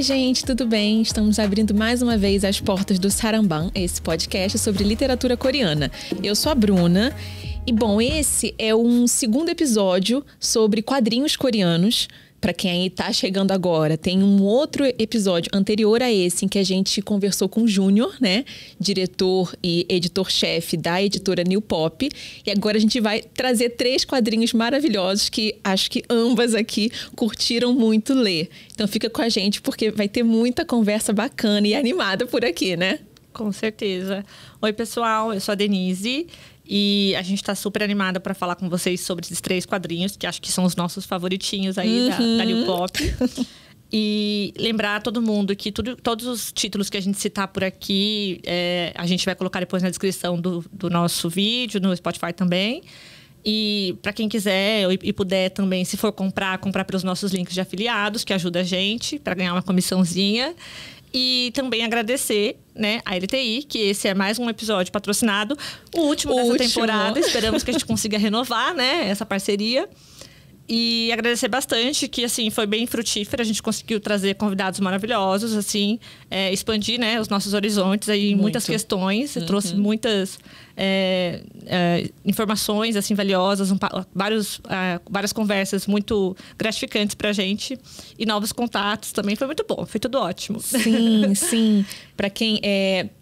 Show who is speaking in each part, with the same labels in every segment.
Speaker 1: gente, tudo bem? Estamos abrindo mais uma vez as portas do Saramban, esse podcast sobre literatura coreana. Eu sou a Bruna e, bom, esse é um segundo episódio sobre quadrinhos coreanos. Para quem aí tá chegando agora, tem um outro episódio anterior a esse em que a gente conversou com o Júnior, né? Diretor e editor-chefe da editora New Pop. E agora a gente vai trazer 3 quadrinhos maravilhosos que acho que ambas aqui curtiram muito ler. Então fica com a gente porque vai ter muita conversa bacana e animada por aqui, né?
Speaker 2: Com certeza. Oi, pessoal, eu sou a Denise. E a gente tá super animada para falar com vocês sobre esses 3 quadrinhos, que acho que são os nossos favoritinhos aí da New Pop. E lembrar a todo mundo que todos os títulos que a gente citar por aqui, a gente vai colocar depois na descrição do nosso vídeo, no Spotify também. E para quem quiser e puder também, se for comprar pelos nossos links de afiliados, que ajuda a gente para ganhar uma comissãozinha. E também agradecer, né, a LTI, que esse é mais um episódio patrocinado. O último dessa temporada. Esperamos que a gente consiga renovar, né, essa parceria. E agradecer bastante, que assim, foi bem frutífera. A gente conseguiu trazer convidados maravilhosos, assim, expandir, né, os nossos horizontes aí em muitas questões. Trouxe muitas informações, assim, valiosas, várias conversas muito gratificantes pra gente. E novos contatos também. Foi muito bom, foi tudo ótimo.
Speaker 1: Sim, sim. Pra quem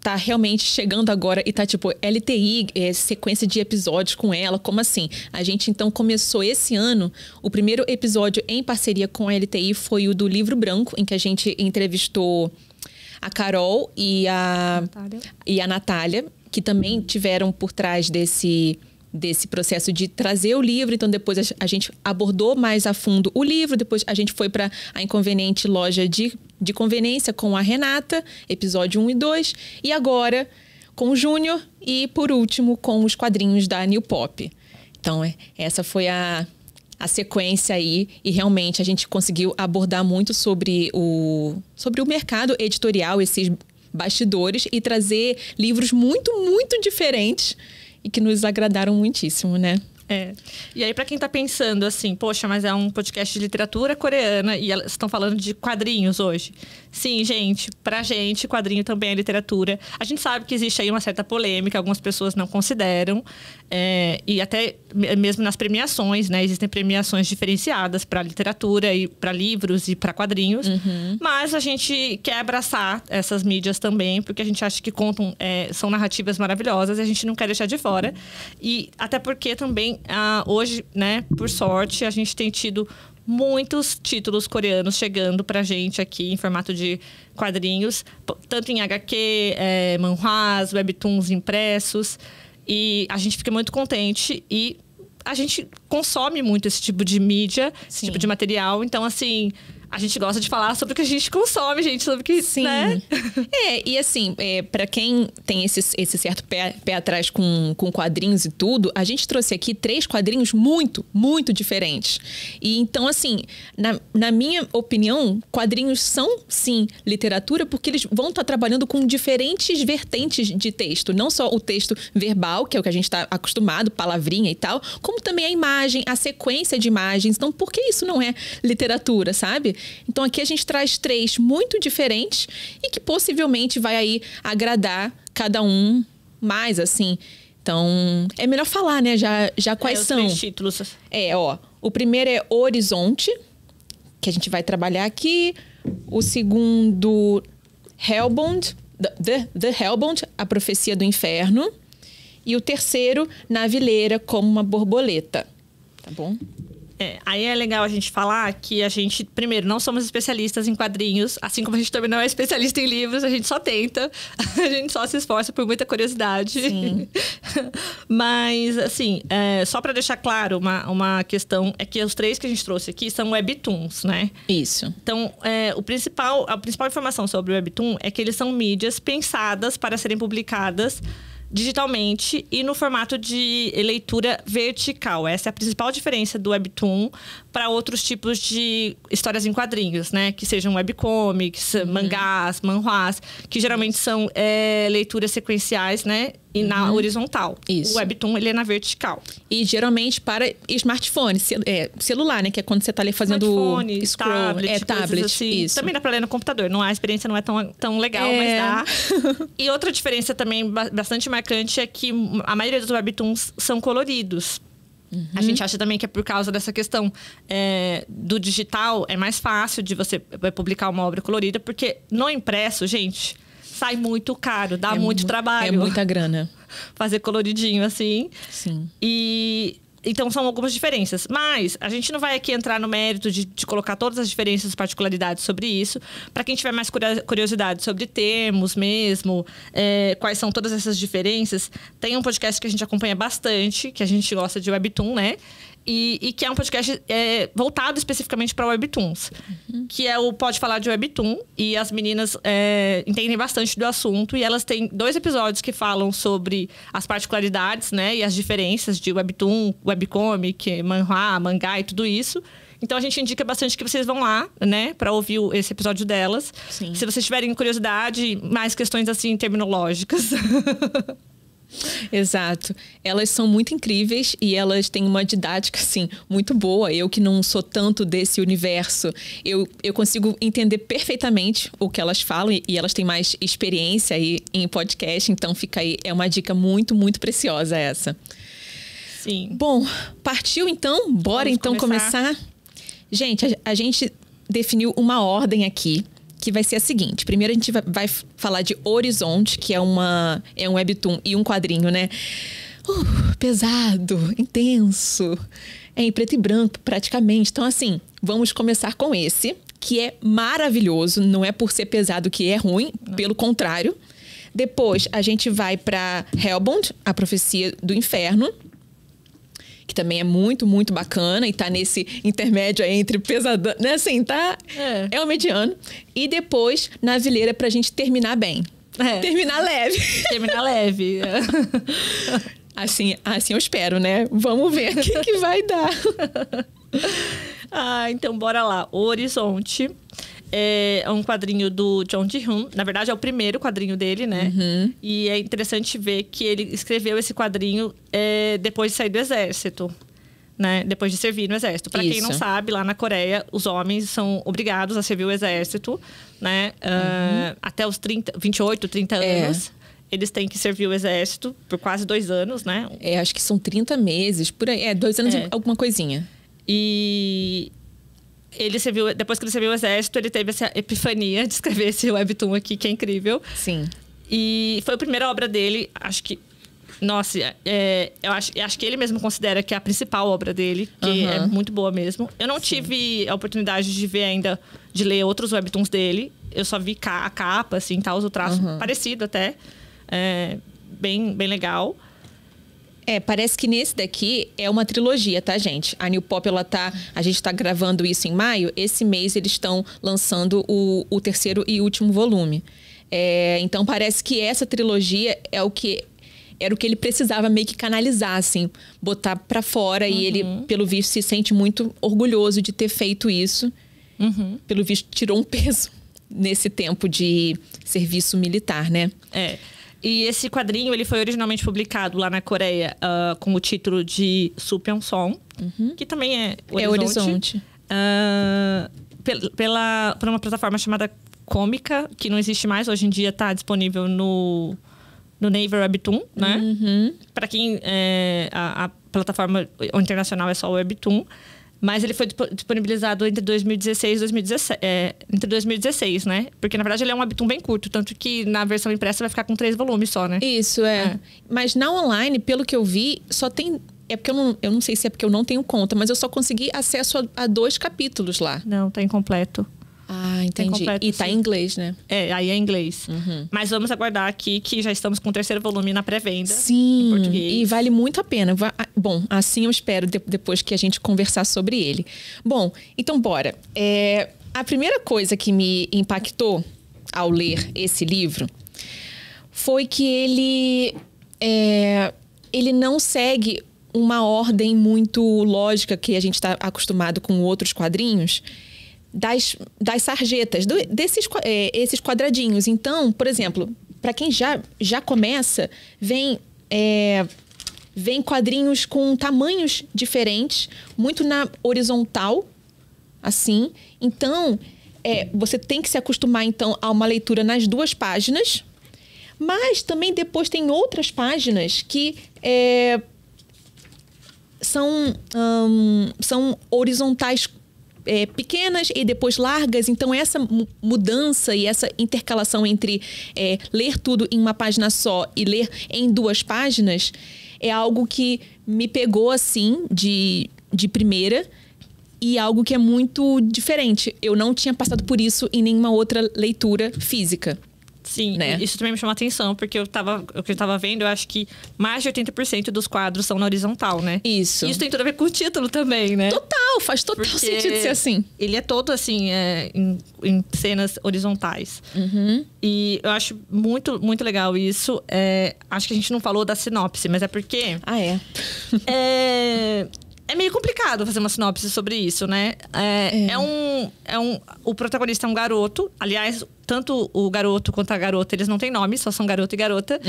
Speaker 1: tá realmente chegando agora e tá tipo, LTI, sequência de episódios com ela, como assim? A gente então começou esse ano, o primeiro episódio em parceria com a LTI foi o do Livro Branco, em que a gente entrevistou a Carol e a Natália, que também tiveram por trás desse processo de trazer o livro. Então, depois a gente abordou mais a fundo o livro. Depois, a gente foi para a Inconveniente Loja de Conveniência com a Renata, episódio 1 e 2. E agora, com o Júnior. E, por último, com os quadrinhos da New Pop. Então, essa foi a sequência aí. E, realmente, a gente conseguiu abordar muito sobre o mercado editorial, esses bastidores, e trazer livros muito, muito diferentes e que nos agradaram muitíssimo, né?
Speaker 2: E aí, pra quem tá pensando assim, poxa, mas é um podcast de literatura coreana e elas estão falando de quadrinhos hoje. Sim, gente, pra gente, quadrinho também é literatura. A gente sabe que existe aí uma certa polêmica, algumas pessoas não consideram. E até mesmo nas premiações, né? Existem premiações diferenciadas pra literatura e pra livros e pra quadrinhos. Mas a gente quer abraçar essas mídias também, porque a gente acha que são narrativas maravilhosas e a gente não quer deixar de fora. E até porque também hoje, né, por sorte, a gente tem tido muitos títulos coreanos chegando pra gente aqui em formato de quadrinhos, tanto em HQ, manhwas, webtoons impressos. E a gente fica muito contente e a gente consome muito esse tipo de mídia, esse tipo de material. Então, assim, a gente gosta de falar sobre o que a gente consome, gente, sobre o que,
Speaker 1: sim,
Speaker 2: né?
Speaker 1: E assim, pra quem tem esse certo pé atrás com quadrinhos e tudo, a gente trouxe aqui 3 quadrinhos muito, muito diferentes. E então, assim, na minha opinião, quadrinhos são, sim, literatura, porque eles vão estar trabalhando com diferentes vertentes de texto. Não só o texto verbal, que é o que a gente está acostumado, palavrinha e tal, como também a imagem, a sequência de imagens. Então, por que isso não é literatura, sabe? Então, aqui a gente traz 3 muito diferentes e que possivelmente vai aí agradar cada um mais, assim. Então, é melhor falar, né? Já quais são.
Speaker 2: Os 3 títulos.
Speaker 1: O primeiro é Horizonte, que a gente vai trabalhar aqui. O segundo, Hellbound, The Hellbound, A Profecia do Inferno. E o terceiro, Na Vileira como uma Borboleta. Tá bom?
Speaker 2: Aí é legal a gente falar que a gente, primeiro, não somos especialistas em quadrinhos, assim como a gente também não é especialista em livros, a gente só tenta, a gente só se esforça por muita curiosidade.
Speaker 1: Sim.
Speaker 2: Mas, assim, só para deixar claro uma questão, é que os 3 que a gente trouxe aqui são webtoons, né?
Speaker 1: Isso.
Speaker 2: Então, a principal informação sobre o webtoon é que eles são mídias pensadas para serem publicadas digitalmente e no formato de leitura vertical. Essa é a principal diferença do webtoon para outros tipos de histórias em quadrinhos, né? Que sejam webcomics, mangás, manhwas, que geralmente são leituras sequenciais, né? e na horizontal.
Speaker 1: Isso.
Speaker 2: O Webtoon, ele é na vertical.
Speaker 1: E geralmente para smartphone, celular, né? Que é quando você tá ali fazendo
Speaker 2: Smartphone,
Speaker 1: scroll.
Speaker 2: tablet,
Speaker 1: tablet,
Speaker 2: assim.
Speaker 1: isso.
Speaker 2: Também dá pra ler no computador. A experiência não é tão legal, mas dá. E outra diferença também bastante marcante é que a maioria dos Webtoons são coloridos. A gente acha também que é por causa dessa questão do digital, é mais fácil de você publicar uma obra colorida, porque no impresso, gente, sai muito caro, dá muito trabalho.
Speaker 1: É muita grana.
Speaker 2: Fazer coloridinho assim.
Speaker 1: Sim.
Speaker 2: Então, são algumas diferenças. Mas a gente não vai aqui entrar no mérito de colocar todas as diferenças e particularidades sobre isso. Para quem tiver mais curiosidade sobre termos mesmo, quais são todas essas diferenças, tem um podcast que a gente acompanha bastante, que a gente gosta de Webtoon, né? E que é um podcast voltado especificamente para Webtoons. Que é o Pode Falar de Webtoon. E as meninas entendem bastante do assunto. E elas têm 2 episódios que falam sobre as particularidades, né? E as diferenças de Webtoon, webcomic, manhwa, mangá e tudo isso. Então, a gente indica bastante que vocês vão lá, né? Para ouvir esse episódio delas.
Speaker 1: Sim.
Speaker 2: Se vocês tiverem curiosidade, mais questões, assim, terminológicas.
Speaker 1: Exato. Elas são muito incríveis e elas têm uma didática, assim, muito boa. Eu que não sou tanto desse universo, eu consigo entender perfeitamente o que elas falam e elas têm mais experiência aí em podcast, então fica aí, é uma dica muito, muito preciosa essa.
Speaker 2: Sim.
Speaker 1: Bom, partiu então? Bora então começar? Gente, a gente definiu uma ordem aqui, que vai ser a seguinte. Primeiro a gente vai falar de Horizonte, que é um webtoon e um quadrinho, né? Pesado, intenso, em preto e branco praticamente. Então assim, vamos começar com esse, que é maravilhoso. Não é por ser pesado que é ruim, pelo contrário. Depois a gente vai para Hellbound, a Profecia do Inferno, que também é muito, muito bacana e tá nesse intermédio aí entre pesadão, né? Assim, tá... É o mediano. E depois, Navileira, pra gente terminar bem. Terminar leve.
Speaker 2: Terminar leve.
Speaker 1: Assim eu espero, né? Vamos ver o que vai dar.
Speaker 2: Então bora lá. O Horizonte é um quadrinho do John Ji-hoon. Na verdade, é o primeiro quadrinho dele, né? E é interessante ver que ele escreveu esse quadrinho depois de sair do exército, né? Depois de servir no exército. Para quem não sabe, lá na Coreia, os homens são obrigados a servir o exército, né? Até os 28, 30 anos. Eles têm que servir o exército por quase 2 anos, né?
Speaker 1: Acho que são 30 meses, por aí. 2 anos e alguma coisinha.
Speaker 2: E... depois que ele serviu o exército, ele teve essa epifania de escrever esse webtoon aqui, que é incrível.
Speaker 1: Sim.
Speaker 2: E foi a primeira obra dele, acho que... Nossa, eu acho que ele mesmo considera que é a principal obra dele, que é muito boa mesmo. Eu não tive a oportunidade de ver ainda, de ler outros webtoons dele. Eu só vi a capa, assim, tal, o traço parecido até. Bem, bem legal.
Speaker 1: Parece que nesse daqui é uma trilogia, tá, gente? A New Pop, a gente tá gravando isso em maio. Esse mês eles estão lançando o 3º e último volume. Então parece que essa trilogia era o que ele precisava meio que canalizar, assim, botar pra fora. E ele, pelo visto, se sente muito orgulhoso de ter feito isso. Pelo visto, tirou um peso nesse tempo de serviço militar, né?
Speaker 2: E esse quadrinho, ele foi originalmente publicado lá na Coreia com o título de Supyeong-song, que também é Horizonte. Por uma plataforma chamada Cômica, que não existe mais. Hoje em dia está disponível no Naver Webtoon, né? Para quem... a plataforma internacional é só o Webtoon. Mas ele foi disponibilizado entre 2016 e 2017. Entre 2016, né? Porque, na verdade, ele é um webtoon bem curto. Tanto que, na versão impressa, vai ficar com 3 volumes só, né?
Speaker 1: Isso, Mas na online, pelo que eu vi, só tem... É porque eu não sei se é porque eu não tenho conta, mas eu só consegui acesso a 2 capítulos lá.
Speaker 2: Não, tá incompleto.
Speaker 1: Entendi.
Speaker 2: Completo,
Speaker 1: e tá em inglês, né?
Speaker 2: Aí é em inglês. Mas vamos aguardar aqui que já estamos com o 3º volume na pré-venda.
Speaker 1: Sim,
Speaker 2: em português.
Speaker 1: E vale muito a pena. Bom, assim eu espero depois que a gente conversar sobre ele. Ele. Então bora. A primeira coisa que me impactou ao ler esse livro foi que ele não segue uma ordem muito lógica que a gente está acostumado com outros quadrinhos. Das sarjetas, esses quadradinhos. Então, por exemplo, para quem já começa, vem vem quadrinhos com tamanhos diferentes, muito na horizontal, assim. Então, você tem que se acostumar, então, a uma leitura nas 2 páginas. Mas também depois tem outras páginas que são horizontais pequenas e depois largas. Então, essa mudança e essa intercalação entre ler tudo em uma página só e ler em 2 páginas é algo que me pegou, assim, de primeira, e algo que é muito diferente. Eu não tinha passado por isso em nenhuma outra leitura física.
Speaker 2: Sim, né? Isso também me chamou a atenção, porque o que eu tava vendo, eu acho que mais de 80% dos quadros são na horizontal, né?
Speaker 1: Isso.
Speaker 2: Isso tem tudo a ver com o título também, né?
Speaker 1: Total, faz total sentido ser assim.
Speaker 2: Ele é todo, assim, em cenas horizontais. E eu acho muito, muito legal isso. Acho que a gente não falou da sinopse, mas é porque... É meio complicado fazer uma sinopse sobre isso, né? O protagonista é um garoto. Aliás, tanto o garoto quanto a garota, eles não têm nome, só são garoto e garota.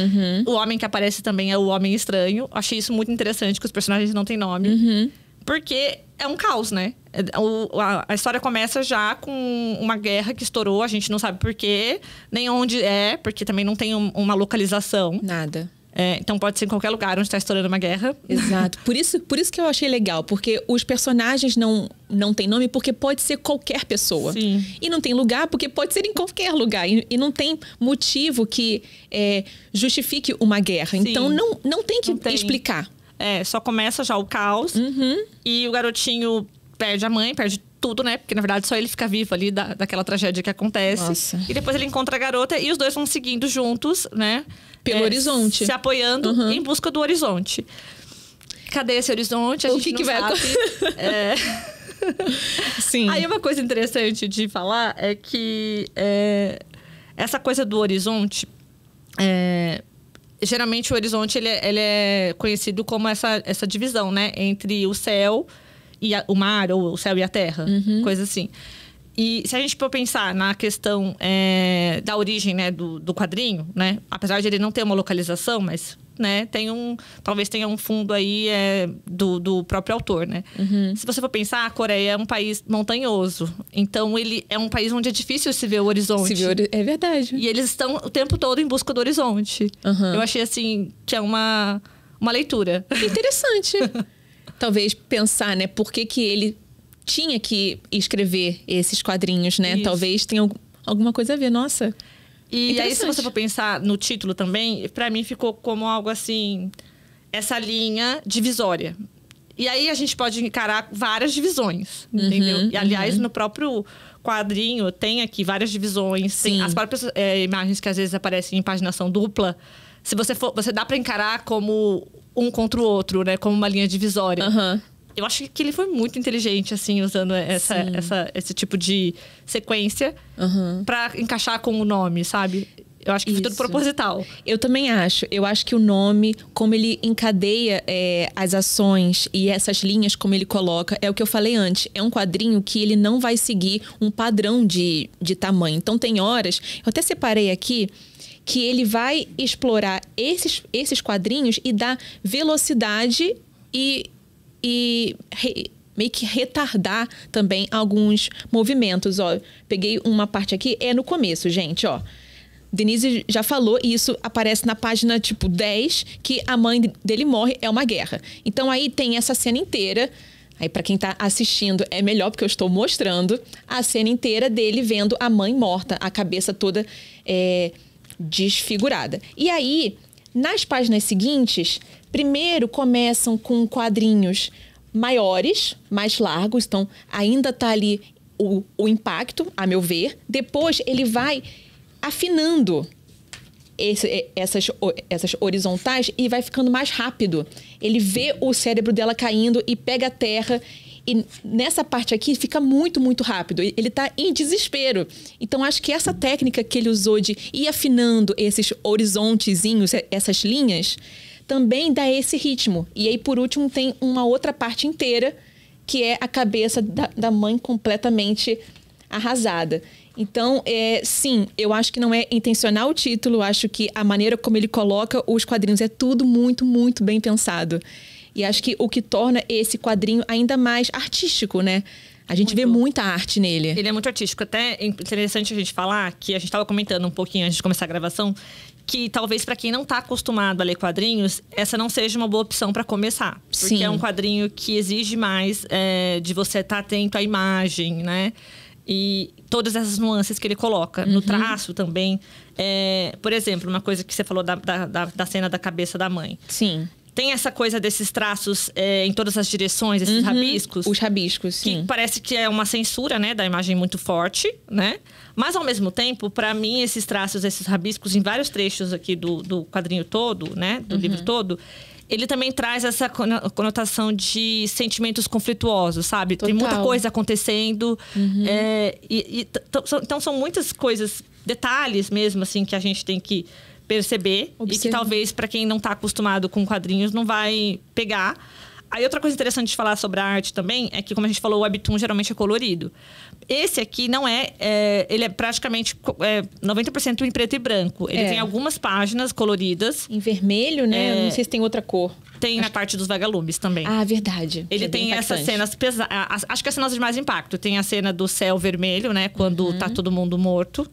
Speaker 2: O homem que aparece também é o Homem Estranho. Achei isso muito interessante, que os personagens não têm nome. Porque é um caos, né? A história começa já com uma guerra que estourou. A gente não sabe por quê, nem onde porque também não tem uma localização.
Speaker 1: Nada.
Speaker 2: Então pode ser em qualquer lugar onde está estourando uma guerra.
Speaker 1: Exato. Por isso que eu achei legal. Porque os personagens não têm nome porque pode ser qualquer pessoa.
Speaker 2: Sim.
Speaker 1: E não tem lugar porque pode ser em qualquer lugar. E não tem motivo que justifique uma guerra. Sim. Então não tem que explicar.
Speaker 2: Só começa já o caos. E o garotinho perde a mãe, perde tudo, né? Porque, na verdade, só ele fica vivo ali daquela tragédia que acontece. Nossa. E depois ele encontra a garota e os dois vão seguindo juntos, né?
Speaker 1: Pelo horizonte.
Speaker 2: Se apoiando em busca do horizonte. Cadê esse horizonte? A gente não vai sabe.
Speaker 1: Sim.
Speaker 2: Aí, uma coisa interessante de falar é que essa coisa do horizonte... geralmente, o horizonte ele é conhecido como essa divisão, né? Entre o céu... e o mar, ou o céu e a terra, coisa assim. E se a gente for pensar na questão da origem, né, do quadrinho, né? Apesar de ele não ter uma localização, mas né, talvez tenha um fundo aí do próprio autor, né? Se você for pensar, a Coreia é um país montanhoso. Então, ele é um país onde é difícil se ver o horizonte.
Speaker 1: É verdade.
Speaker 2: E eles estão o tempo todo em busca do horizonte. Eu achei, assim, que é uma leitura.
Speaker 1: Interessante. Talvez pensar, né, por que ele tinha que escrever esses quadrinhos, né? Isso. Talvez tenha alguma coisa a ver, nossa.
Speaker 2: E aí, se você for pensar no título também, pra mim ficou como algo assim, essa linha divisória. E aí a gente pode encarar várias divisões, entendeu? E aliás, no próprio quadrinho tem aqui várias divisões. Sim. Tem as próprias imagens que às vezes aparecem em paginação dupla. Se você dá pra encarar como um contra o outro, né? Como uma linha divisória. Eu acho que ele foi muito inteligente, assim, usando esse tipo de sequência pra encaixar com o nome, sabe? Eu acho que foi tudo proposital.
Speaker 1: Eu também acho. Eu acho que o nome, como ele encadeia as ações e essas linhas, como ele coloca, é o que eu falei antes. É um quadrinho que ele não vai seguir um padrão de tamanho. Então, tem horas... Eu até separei aqui... que ele vai explorar esses quadrinhos e dar velocidade e meio que retardar também alguns movimentos. Ó, peguei uma parte aqui, no começo, gente, ó. Denise já falou, e isso aparece na página, tipo, 10, que a mãe dele morre, é uma guerra. Então, aí tem essa cena inteira. Aí, pra quem tá assistindo, é melhor, porque eu estou mostrando a cena inteira dele vendo a mãe morta, a cabeça toda desfigurada. E aí, nas páginas seguintes, primeiro começam com quadrinhos maiores, mais largos. Então, ainda tá ali o impacto, a meu ver. Depois, ele vai afinando essas horizontais e vai ficando mais rápido. Ele vê o cérebro dela caindo e pega a terra. E nessa parte aqui fica muito, muito rápido. Ele tá em desespero. Então, acho que essa técnica que ele usou de ir afinando esses horizontezinhos, essas linhas, também dá esse ritmo. E aí, por último, tem uma outra parte inteira, que é a cabeça da mãe completamente arrasada. Então, sim, eu acho que não é intencional o título, acho que a maneira como ele coloca os quadrinhos é tudo muito, muito bem pensado. E acho que o que torna esse quadrinho ainda mais artístico, né? A gente vê muita arte nele.
Speaker 2: Ele é muito artístico. Até é interessante a gente falar, que a gente estava comentando um pouquinho antes de começar a gravação, que talvez para quem não está acostumado a ler quadrinhos, essa não seja uma boa opção para começar. Porque
Speaker 1: Sim.
Speaker 2: é um quadrinho que exige mais de você estar atento à imagem, né? E todas essas nuances que ele coloca. No traço também. Por exemplo, uma coisa que você falou da cena da cabeça da mãe.
Speaker 1: Sim.
Speaker 2: Tem essa coisa desses traços em todas as direções, esses rabiscos.
Speaker 1: Os rabiscos, sim.
Speaker 2: Que parece que é uma censura, né, da imagem muito forte, né? Mas, ao mesmo tempo, para mim, esses traços, esses rabiscos, em vários trechos aqui do quadrinho todo, né? Do livro todo, ele também traz essa conotação de sentimentos conflituosos, sabe?
Speaker 1: Total.
Speaker 2: Tem muita coisa acontecendo. Então, são muitas coisas, detalhes mesmo, assim, que a gente tem que perceber. E que talvez, para quem não está acostumado com quadrinhos, não vai pegar. Aí, outra coisa interessante de falar sobre a arte também é que, como a gente falou, o webtoon geralmente é colorido. Esse aqui não é... ele é praticamente 90% em preto e branco. Ele tem algumas páginas coloridas.
Speaker 1: Em vermelho, né? Não sei se tem outra cor.
Speaker 2: Tem na parte dos vagalumes também.
Speaker 1: Ah, verdade.
Speaker 2: Ele tem essas cenas pesadas. Acho que as cenas de mais impacto. Tem a cena do céu vermelho, né? Quando tá todo mundo morto.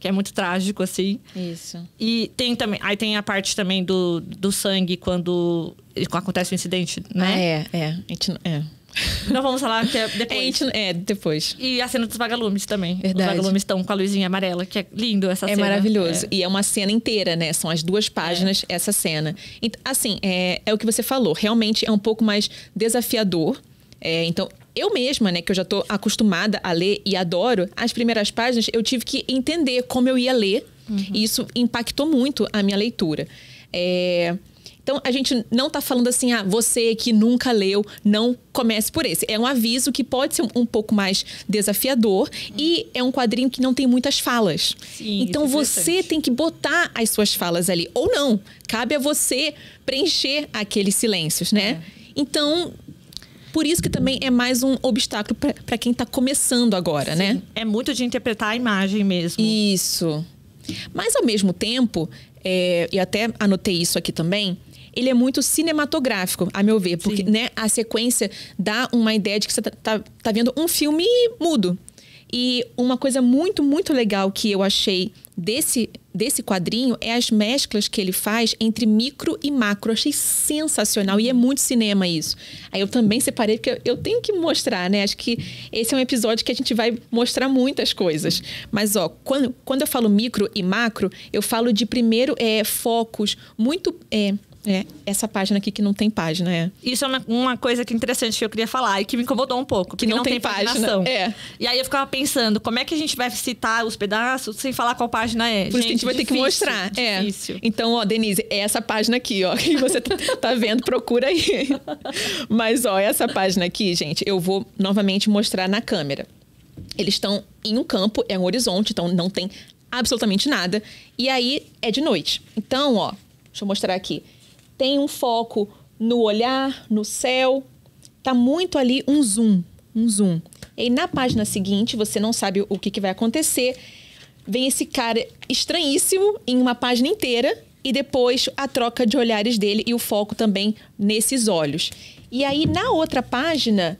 Speaker 2: Que é muito trágico, assim.
Speaker 1: Isso.
Speaker 2: E tem também... Aí tem a parte também do sangue quando acontece o incidente, né?
Speaker 1: A gente
Speaker 2: Não vamos falar que é depois.
Speaker 1: Depois.
Speaker 2: E a cena dos vagalumes também.
Speaker 1: Verdade.
Speaker 2: Os vagalumes estão com a luzinha amarela, que é lindo essa cena.
Speaker 1: É maravilhoso. E é uma cena inteira, né? São as 2 páginas, essa cena. Então, assim, é o que você falou. Realmente é um pouco mais desafiador. Então, eu mesma, né? Que eu já tô acostumada a ler e adoro. As primeiras páginas, eu tive que entender como eu ia ler. E isso impactou muito a minha leitura. Então, a gente não tá falando assim, você que nunca leu, não comece por esse. É um aviso que pode ser um pouco mais desafiador e é um quadrinho que não tem muitas falas.
Speaker 2: Sim,
Speaker 1: então, você tem que botar as suas falas ali. Ou não. Cabe a você preencher aqueles silêncios, né? Então, por isso que também é mais um obstáculo para quem tá começando agora, né?
Speaker 2: É muito de interpretar a imagem mesmo.
Speaker 1: Isso. Mas, ao mesmo tempo, e até anotei isso aqui também, ele é muito cinematográfico, a meu ver. Porque, né, a sequência dá uma ideia de que você tá vendo um filme mudo. E uma coisa muito, muito legal que eu achei desse quadrinho é as mesclas que ele faz entre micro e macro. Eu achei sensacional. E é muito cinema isso. Aí eu também separei, porque eu tenho que mostrar, né? Acho que esse é um episódio que a gente vai mostrar muitas coisas. Mas, ó, quando eu falo micro e macro, eu falo de, primeiro, focos muito... essa página aqui que não tem página,
Speaker 2: Isso é uma coisa que é interessante que eu queria falar e que me incomodou um pouco.
Speaker 1: Que não tem página.
Speaker 2: E aí eu ficava pensando, como é que a gente vai citar os pedaços sem falar qual página é?
Speaker 1: Por isso que a gente vai ter que mostrar.
Speaker 2: Difícil.
Speaker 1: Então, ó, Denise, é essa página aqui, ó, que você tá vendo, procura aí. Mas, ó, essa página aqui, gente, eu vou novamente mostrar na câmera. Eles estão em um campo, é um horizonte, então não tem absolutamente nada. E aí é de noite. Então, ó, deixa eu mostrar aqui. Tem um foco no olhar, no céu. Tá muito ali um zoom. E aí, na página seguinte, você não sabe o que vai acontecer. Vem esse cara estranhíssimo em uma página inteira. E depois a troca de olhares dele e o foco também nesses olhos. E aí, na outra página,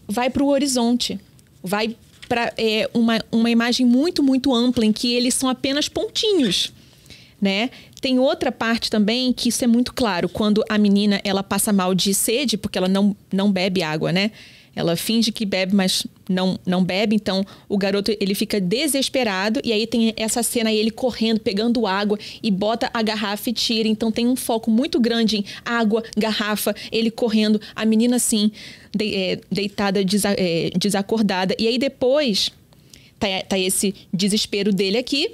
Speaker 1: vai para o horizonte. Vai para uma imagem muito, muito ampla em que eles são apenas pontinhos, né? Tem outra parte também que isso é muito claro. Quando a menina, ela passa mal de sede, porque ela não bebe água, né? Ela finge que bebe, mas não bebe. Então, o garoto, ele fica desesperado. E aí tem essa cena aí, ele correndo, pegando água e bota a garrafa e tira. Então, tem um foco muito grande em água, garrafa, ele correndo. A menina, assim, deitada, desacordada. E aí, depois, tá esse desespero dele aqui.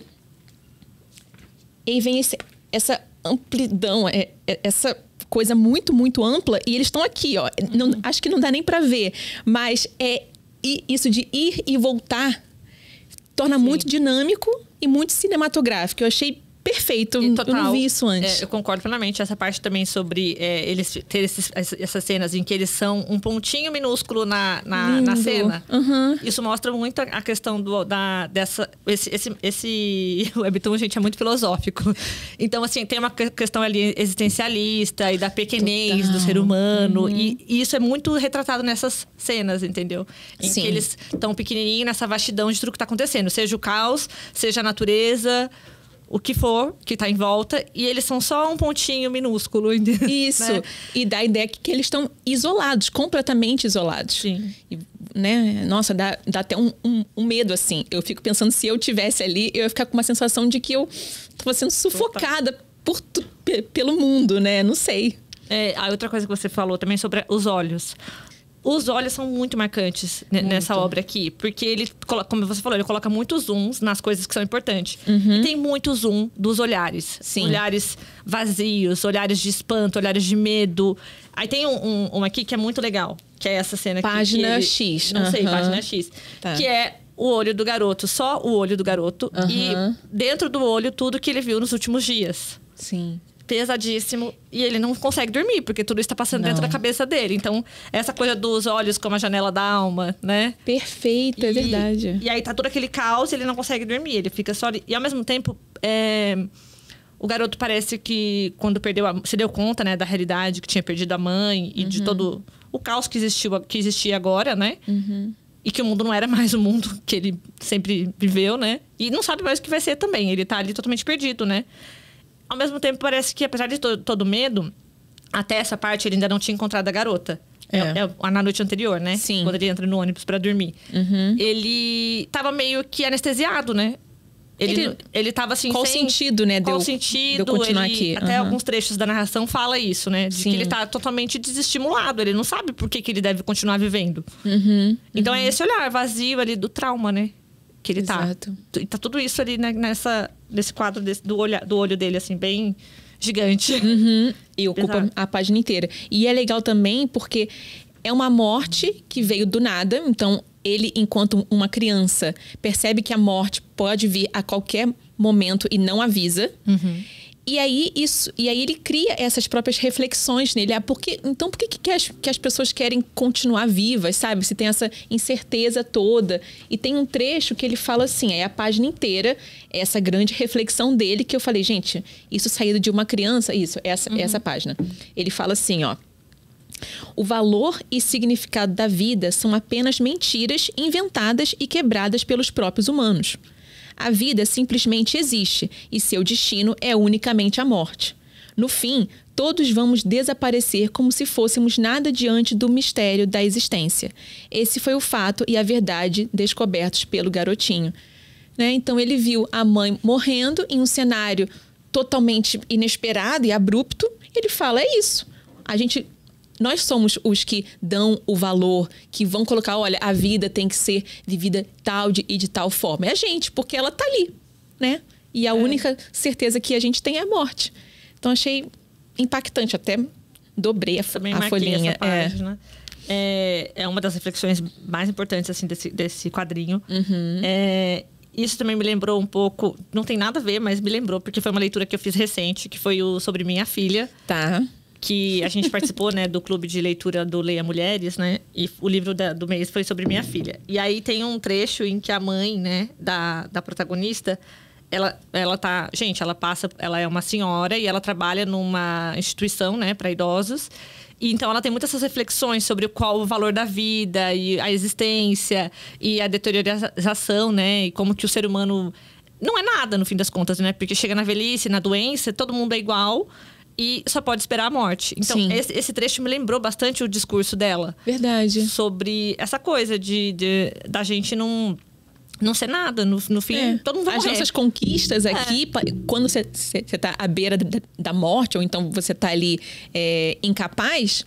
Speaker 1: E aí vem essa amplidão, essa coisa muito, muito ampla. E eles estão aqui, ó. Acho que não dá nem para ver. Mas isso de ir e voltar torna muito dinâmico e muito cinematográfico. Eu achei perfeito.
Speaker 2: Total.
Speaker 1: Eu não vi isso antes.
Speaker 2: Eu concordo plenamente. Essa parte também sobre eles terem essas cenas em que eles são um pontinho minúsculo na cena. Isso mostra muito a questão esse webtoon, gente, é muito filosófico. Então, assim, tem uma questão ali existencialista e da pequenez do ser humano. E isso é muito retratado nessas cenas, entendeu? Em que eles estão pequenininhos nessa vastidão de tudo que está acontecendo. Seja o caos, seja a natureza, o que for que tá em volta, e eles são só um pontinho minúsculo.
Speaker 1: Isso.
Speaker 2: Né?
Speaker 1: E dá a ideia que eles estão isolados, completamente isolados.
Speaker 2: Sim.
Speaker 1: E, né? Nossa, dá até um medo, assim. Eu fico pensando, se eu tivesse ali, eu ia ficar com uma sensação de que eu tava sendo sufocada pelo mundo, né? Não sei.
Speaker 2: A outra coisa que você falou também sobre os olhos. Os olhos são muito marcantes nessa obra aqui. Porque ele, como você falou, ele coloca muitos zooms nas coisas que são importantes. E tem muito zoom dos olhares.
Speaker 1: Sim.
Speaker 2: Olhares vazios, olhares de espanto, olhares de medo. Aí tem um aqui que é muito legal. Que é essa cena aqui.
Speaker 1: Página X.
Speaker 2: Não sei, página X.
Speaker 1: Tá.
Speaker 2: Que é o olho do garoto. Só o olho do garoto. E dentro do olho, tudo que ele viu nos últimos dias.
Speaker 1: Sim.
Speaker 2: Pesadíssimo, e ele não consegue dormir, porque tudo está passando dentro da cabeça dele. Então, essa coisa dos olhos como a janela da alma, né?
Speaker 1: Perfeito, é verdade.
Speaker 2: E aí tá todo aquele caos e ele não consegue dormir, ele fica só ali. E ao mesmo tempo, o garoto parece que quando se deu conta, né, da realidade, que tinha perdido a mãe e de todo o caos que existia agora, né? E que o mundo não era mais o mundo que ele sempre viveu, né? E não sabe mais o que vai ser também, ele tá ali totalmente perdido, né? Ao mesmo tempo, parece que, apesar de todo medo, até essa parte ele ainda não tinha encontrado a garota. Na noite anterior, né?
Speaker 1: Sim.
Speaker 2: Quando ele entra no ônibus pra dormir. Ele tava meio que anestesiado, né? Ele tava assim,
Speaker 1: qual sentido, né?
Speaker 2: Qual sentido?
Speaker 1: De eu continuar aqui?
Speaker 2: Até alguns trechos da narração fala isso, né? De que ele tá totalmente desestimulado. Ele não sabe por que ele deve continuar vivendo. Então é esse olhar vazio ali do trauma, né? Que ele
Speaker 1: Exato.
Speaker 2: tá. E tá tudo isso ali, né, nesse quadro do olho dele, assim, bem gigante.
Speaker 1: E ocupa a página inteira. E é legal também porque é uma morte que veio do nada. Então, ele, enquanto uma criança, percebe que a morte pode vir a qualquer momento e não avisa. E aí ele cria essas próprias reflexões nele. Então, por que as pessoas querem continuar vivas, sabe? Se tem essa incerteza toda. E tem um trecho que ele fala assim, é a página inteira, essa grande reflexão dele, que eu falei, gente, isso saído de uma criança, essa página. Ele fala assim, ó. O valor e significado da vida são apenas mentiras inventadas e quebradas pelos próprios humanos. A vida simplesmente existe e seu destino é unicamente a morte. No fim, todos vamos desaparecer como se fôssemos nada diante do mistério da existência. Esse foi o fato e a verdade descobertos pelo garotinho. Né? Então, ele viu a mãe morrendo em um cenário totalmente inesperado e abrupto. E ele fala, é isso. Nós somos os que dão o valor, que vão colocar, olha, a vida tem que ser vivida de tal forma. É a gente, porque ela tá ali, né? E a única certeza que a gente tem é a morte. Então, achei impactante. Até dobrei a folhinha.
Speaker 2: Essa página. É uma das reflexões mais importantes, assim, desse quadrinho. Isso também me lembrou um pouco... Não tem nada a ver, mas me lembrou, porque foi uma leitura que eu fiz recente, que foi sobre minha filha.
Speaker 1: Tá.
Speaker 2: Que a gente participou, né, do clube de leitura do Leia Mulheres, né? E o livro do mês foi sobre minha filha. E aí tem um trecho em que a mãe, né, da protagonista, ela tá... Gente, ela é uma senhora e ela trabalha numa instituição, né, para idosos. E então ela tem muitas essas reflexões sobre qual o valor da vida e a existência e a deterioração, né? E como que o ser humano não é nada, no fim das contas, né? Porque chega na velhice, na doença, todo mundo é igual... E só pode esperar a morte. Então, esse trecho me lembrou bastante o discurso dela.
Speaker 1: Verdade.
Speaker 2: Sobre essa coisa da gente não ser nada. No fim, todo mundo vai morrer.
Speaker 1: As nossas conquistas aqui, quando você tá à beira da morte, ou então você tá ali incapaz,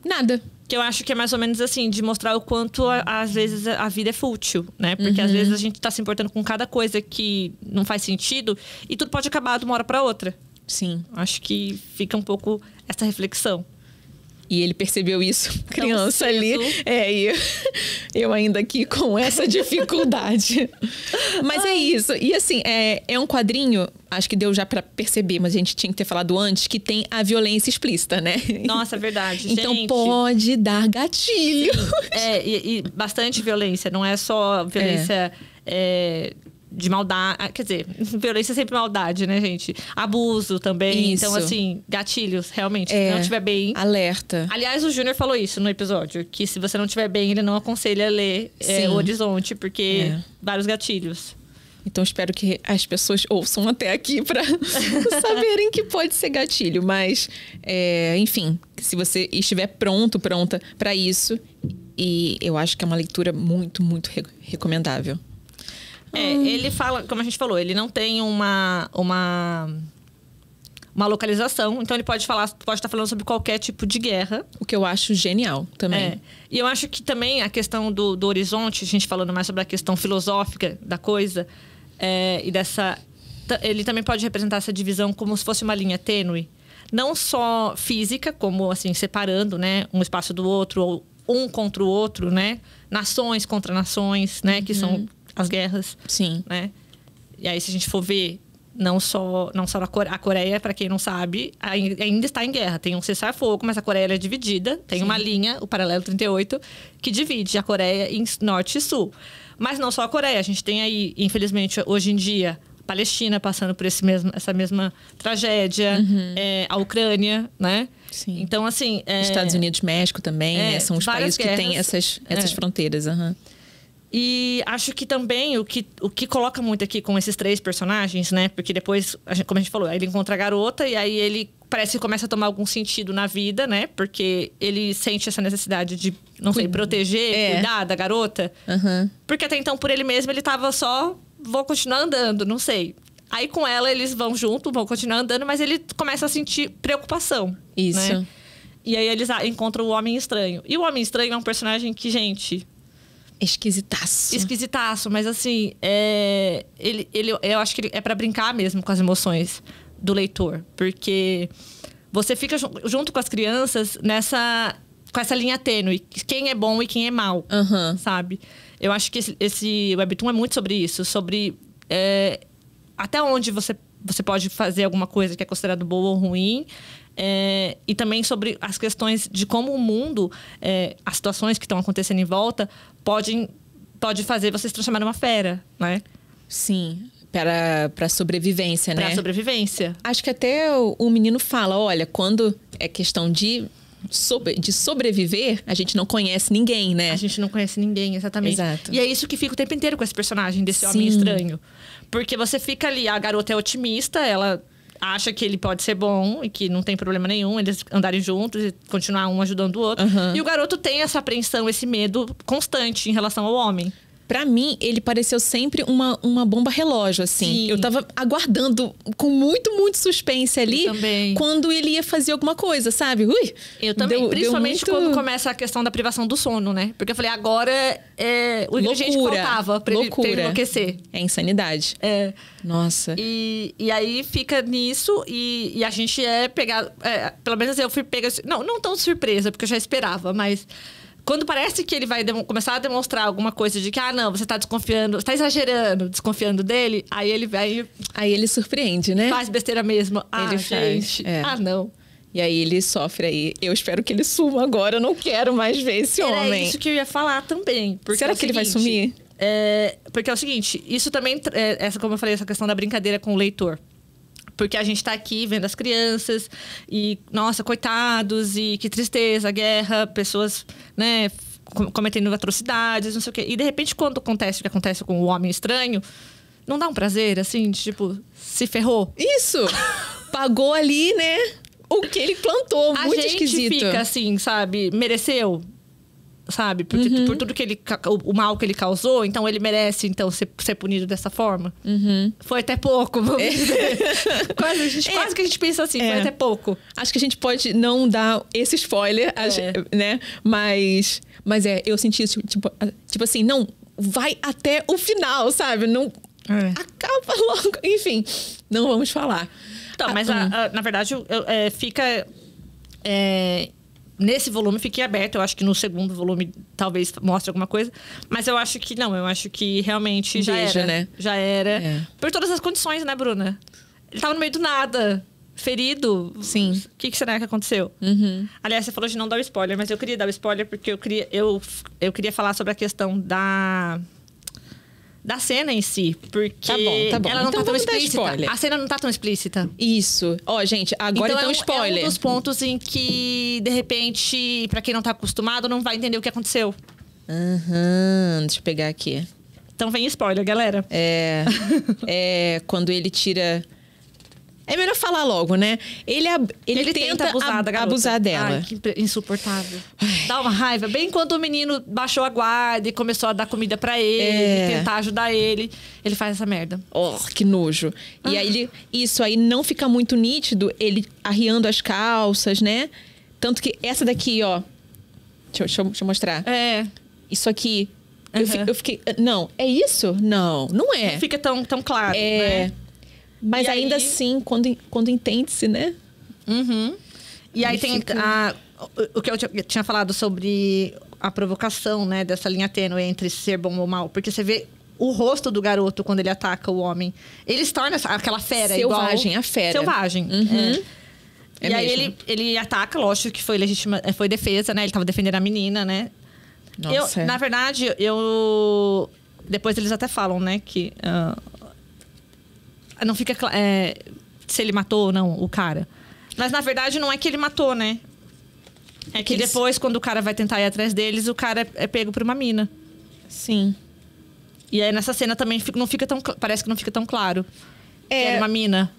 Speaker 1: nada.
Speaker 2: Que eu acho que é mais ou menos assim, de mostrar o quanto, às vezes, a vida é fútil, né? Porque às vezes a gente tá se importando com cada coisa que não faz sentido e tudo pode acabar de uma hora pra outra.
Speaker 1: Sim.
Speaker 2: Acho que fica um pouco essa reflexão.
Speaker 1: E ele percebeu isso, criança
Speaker 2: cedo.
Speaker 1: ali. E eu ainda aqui com essa dificuldade. Mas é isso. E assim, é um quadrinho, acho que deu já pra perceber, mas a gente tinha que ter falado antes, que tem a violência explícita, né?
Speaker 2: Nossa, é verdade.
Speaker 1: Então
Speaker 2: gente,
Speaker 1: pode dar gatilho.
Speaker 2: e bastante violência. Não é só violência de maldade. Quer dizer, violência é sempre maldade, né, gente? Abuso também.
Speaker 1: Isso.
Speaker 2: Então, assim, gatilhos, realmente. Se não estiver bem...
Speaker 1: Alerta.
Speaker 2: Aliás, o Júnior falou isso no episódio. Que se você não estiver bem, ele não aconselha a ler O Horizonte. Porque vários gatilhos.
Speaker 1: Então, espero que as pessoas ouçam até aqui para saberem que pode ser gatilho. Mas, enfim, se você estiver pronta para isso, e eu acho que é uma leitura muito, muito recomendável.
Speaker 2: Ele fala, como a gente falou, ele não tem uma localização, então ele pode estar falando sobre qualquer tipo de guerra.
Speaker 1: O que eu acho genial também.
Speaker 2: E eu acho que também a questão do horizonte, a gente falando mais sobre a questão filosófica da coisa, e dessa... Ele também pode representar essa divisão como se fosse uma linha tênue. Não só física, como assim, separando, né, um espaço do outro, ou um contra o outro, né? Nações contra nações, né? Que são as guerras.
Speaker 1: Sim.
Speaker 2: Né? E aí, se a gente for ver, não só a Coreia, para quem não sabe, ainda está em guerra. Tem um cessar-fogo, mas a Coreia é dividida. Tem uma linha, o paralelo 38, que divide a Coreia em norte e sul. Mas não só a Coreia. A gente tem aí, infelizmente, hoje em dia, a Palestina passando por essa mesma tragédia. A Ucrânia, né?
Speaker 1: Sim.
Speaker 2: Então, assim...
Speaker 1: Estados Unidos, México também, né? São os países que têm essas fronteiras.
Speaker 2: E acho que também o que coloca muito aqui com esses 3 personagens, né? Porque depois, como a gente falou, ele encontra a garota e aí ele parece que começa a tomar algum sentido na vida, né? Porque ele sente essa necessidade de, não sei, proteger, cuidar da garota. Porque até então, por ele mesmo, ele tava só... Vou continuar andando, não sei. Aí com ela, eles vão junto, vão continuar andando, mas ele começa a sentir preocupação.
Speaker 1: Isso.
Speaker 2: Né? E aí eles encontram o Homem Estranho. E o Homem Estranho é um personagem que, gente... Esquisitaço, mas assim, eu acho que ele é pra brincar mesmo com as emoções do leitor. Porque você fica junto com as crianças com essa linha tênue. Quem é bom e quem é mal, sabe? Eu acho que esse Webtoon é muito sobre isso. Sobre até onde você pode fazer alguma coisa que é considerado boa ou ruim. E também sobre as questões de como o mundo, as situações que estão acontecendo em volta, pode fazer você se transformar numa fera, né?
Speaker 1: Sim, para sobrevivência, né?
Speaker 2: Para sobrevivência.
Speaker 1: Acho que até o menino fala, olha, quando é questão de sobreviver, a gente não conhece ninguém, né?
Speaker 2: A gente não conhece ninguém, exatamente.
Speaker 1: Exato.
Speaker 2: E é isso que fica o tempo inteiro com esse personagem, desse Homem Estranho. Porque você fica ali, a garota é otimista, ela... acha que ele pode ser bom e que não tem problema nenhum eles andarem juntos e continuar um ajudando o outro. E o garoto tem essa apreensão, esse medo constante em relação ao homem.
Speaker 1: Pra mim, ele pareceu sempre uma bomba relógio, assim.
Speaker 2: Sim.
Speaker 1: Eu tava aguardando com muito, muito suspense ali.
Speaker 2: Eu também.
Speaker 1: Quando ele ia fazer alguma coisa, sabe? Ui!
Speaker 2: Eu também, principalmente
Speaker 1: deu muito...
Speaker 2: quando começa a questão da privação do sono, né? Porque eu falei, agora o ingrediente que faltava pra ele enlouquecer.
Speaker 1: É insanidade. Nossa.
Speaker 2: E aí fica nisso e a gente é pegado... pelo menos eu fui pega... Não tão surpresa, porque eu já esperava, mas... Quando parece que ele vai começar a demonstrar alguma coisa de que, não, você tá desconfiando, você tá exagerando, desconfiando dele, aí ele vai...
Speaker 1: Aí ele surpreende, né?
Speaker 2: Faz besteira mesmo.
Speaker 1: Ele
Speaker 2: gente.
Speaker 1: faz.
Speaker 2: Não.
Speaker 1: E aí ele sofre aí. Eu espero que ele suma agora, eu não quero mais ver esse homem.
Speaker 2: É isso que eu ia falar também.
Speaker 1: Será que ele vai sumir?
Speaker 2: Porque é o seguinte, isso também, como eu falei, essa questão da brincadeira com o leitor. Porque a gente tá aqui vendo as crianças e, nossa, coitados, e que tristeza, guerra, pessoas, né, cometendo atrocidades, não sei o quê. E, de repente, quando acontece o que acontece com o Homem Estranho, não dá um prazer, assim, de, tipo, se ferrou?
Speaker 1: Isso! Pagou ali, né, o que ele plantou, muito esquisito.
Speaker 2: A gente fica assim, sabe, mereceu? Sabe? Porque por tudo que o mal que ele causou, então ele merece, então, ser punido dessa forma. Foi até pouco, vamos dizer. Quase que a gente pensa assim, foi até pouco.
Speaker 1: Acho que a gente pode não dar esse spoiler, né? Mas eu senti isso, tipo assim, não, vai até o final, sabe? Não acaba logo. Enfim, não vamos falar.
Speaker 2: Então, mas na verdade, fica... nesse volume fique aberto. Eu acho que no segundo volume talvez mostre alguma coisa. Mas eu acho que não. Eu acho que realmente já era.
Speaker 1: Né?
Speaker 2: Já era. Por todas as condições, né, Bruna? Ele tava no meio do nada. Ferido.
Speaker 1: Sim.
Speaker 2: O que será que aconteceu? Aliás, você falou de não dar o spoiler. Mas eu queria dar o spoiler porque eu queria falar sobre a questão da cena em si. Porque
Speaker 1: tá bom.
Speaker 2: ela não
Speaker 1: então
Speaker 2: tá tão
Speaker 1: vamos dar
Speaker 2: explícita.
Speaker 1: spoiler.
Speaker 2: A cena não tá tão explícita.
Speaker 1: Isso. Ó, gente, agora então spoiler.
Speaker 2: É um dos pontos em que, de repente, pra quem não tá acostumado, não vai entender o que aconteceu.
Speaker 1: Deixa eu pegar aqui.
Speaker 2: Então vem spoiler, galera.
Speaker 1: Quando ele tira... É melhor falar logo, né? Ele tenta abusar dela.
Speaker 2: Ai, que insuportável. Dá uma raiva. Bem quando o menino baixou a guarda e começou a dar comida pra ele, tentar ajudar ele, ele faz essa merda.
Speaker 1: Oh, que nojo. E aí, isso aí não fica muito nítido, ele arriando as calças, né? Tanto que essa daqui, ó... Deixa eu mostrar. Isso aqui... Eu fiquei... Não, é isso? Não é.
Speaker 2: Não fica tão claro, né?
Speaker 1: Mas ainda assim, quando entende-se, né?
Speaker 2: E aí tem o que eu tinha falado sobre a provocação, né? Dessa linha tênue entre ser bom ou mal. Porque você vê o rosto do garoto quando ele ataca o homem. Ele se torna aquela fera
Speaker 1: selvagem,
Speaker 2: igual...
Speaker 1: a fera.
Speaker 2: Selvagem. E aí ele ataca, lógico que foi legítima... Foi defesa, né? Ele tava defendendo a menina, né?
Speaker 1: Nossa.
Speaker 2: Na verdade, depois eles até falam, né? Que... não fica se ele matou ou não o cara. Mas, na verdade, não é que ele matou, né? É que depois, quando o cara vai tentar ir atrás deles, o cara é pego por uma mina.
Speaker 1: Sim.
Speaker 2: E aí, nessa cena também não fica tão... Parece que não fica tão claro. Que era uma mina.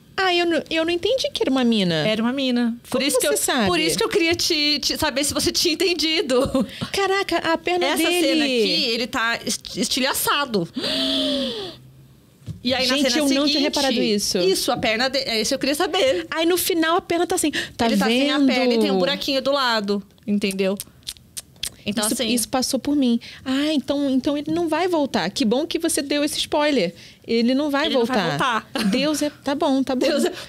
Speaker 1: Eu não entendi que era uma mina.
Speaker 2: Era uma mina.
Speaker 1: Por isso
Speaker 2: que eu queria saber se você tinha entendido.
Speaker 1: Caraca, a perna dele...
Speaker 2: Essa cena aqui, ele tá estilhaçado. E aí,
Speaker 1: gente,
Speaker 2: na cena
Speaker 1: eu
Speaker 2: seguinte,
Speaker 1: não tinha reparado isso.
Speaker 2: Isso, a perna dele... É isso que eu queria saber.
Speaker 1: Aí, no final, a perna tá assim... Tá
Speaker 2: ele
Speaker 1: vendo?
Speaker 2: Tá sem a perna e tem um buraquinho do lado. Entendeu? Então,
Speaker 1: isso passou por mim. Então ele não vai voltar. Que bom que você deu esse spoiler. Ele não vai voltar.
Speaker 2: Não vai voltar.
Speaker 1: Deus é... Tá bom.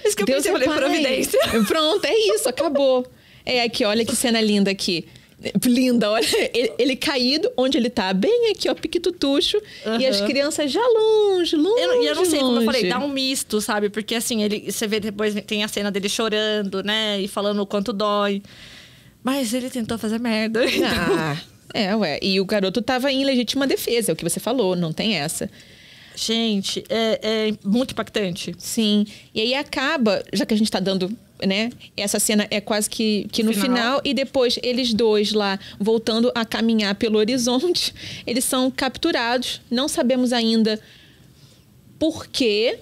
Speaker 2: Isso que eu pensei, eu falei, providência.
Speaker 1: Pronto, é isso, acabou. Aqui, olha que cena linda aqui. Linda, olha. Ele caído, onde ele tá. Bem aqui, ó, piquitutucho. E as crianças já longe.
Speaker 2: E eu não sei, como eu falei, dá um misto, sabe? Porque assim, você vê depois, tem a cena dele chorando, né? E falando o quanto dói. Mas ele tentou fazer merda.
Speaker 1: E o garoto tava em legítima defesa, é o que você falou, não tem essa.
Speaker 2: Gente, é muito impactante.
Speaker 1: Sim. E aí acaba, já que a gente tá dando, né? Essa cena é quase que no final. E depois, eles dois lá, voltando a caminhar pelo horizonte, eles são capturados. Não sabemos ainda por quê,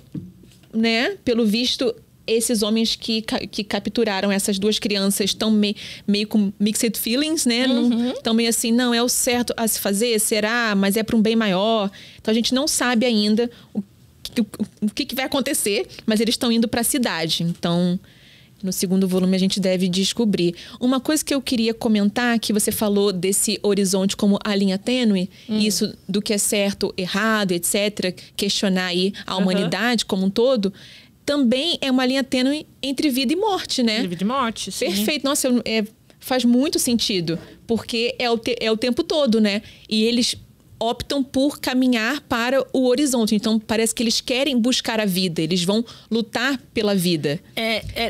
Speaker 1: né? Pelo visto... Esses homens que capturaram essas duas crianças estão meio com mixed feelings, né? Estão meio assim, não, é o certo a se fazer? Será? Mas é para um bem maior. Então, a gente não sabe ainda o que vai acontecer, mas eles estão indo para a cidade. Então, no segundo volume, a gente deve descobrir. Uma coisa que eu queria comentar, que você falou desse horizonte como a linha tênue, isso do que é certo, errado, etc., questionar aí a humanidade como um todo... Também é uma linha tênue entre vida e morte, né?
Speaker 2: Entre vida e morte, sim.
Speaker 1: Perfeito. Nossa, faz muito sentido. Porque é o tempo todo, né? E eles optam por caminhar para o horizonte. Então, parece que eles querem buscar a vida. Eles vão lutar pela vida.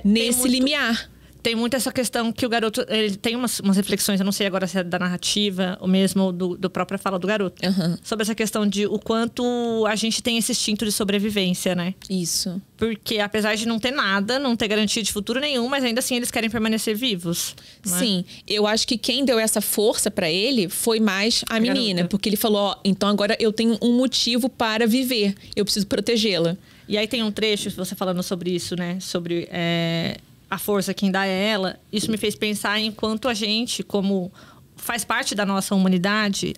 Speaker 1: Nesse limiar.
Speaker 2: Tem muito essa questão que o garoto... Ele tem umas reflexões, eu não sei agora se é da narrativa ou mesmo do própria fala do garoto. Sobre essa questão de o quanto a gente tem esse instinto de sobrevivência, né?
Speaker 1: Isso.
Speaker 2: Porque apesar de não ter nada, não ter garantia de futuro nenhum, mas ainda assim eles querem permanecer vivos.
Speaker 1: Sim. Eu acho que quem deu essa força pra ele foi mais a menina. Garota. Porque ele falou, ó, então agora eu tenho um motivo para viver. Eu preciso protegê-la.
Speaker 2: E aí tem um trecho, você falando sobre isso, né? Sobre... a força quem dá é ela. Isso me fez pensar em quanto a gente, como faz parte da nossa humanidade,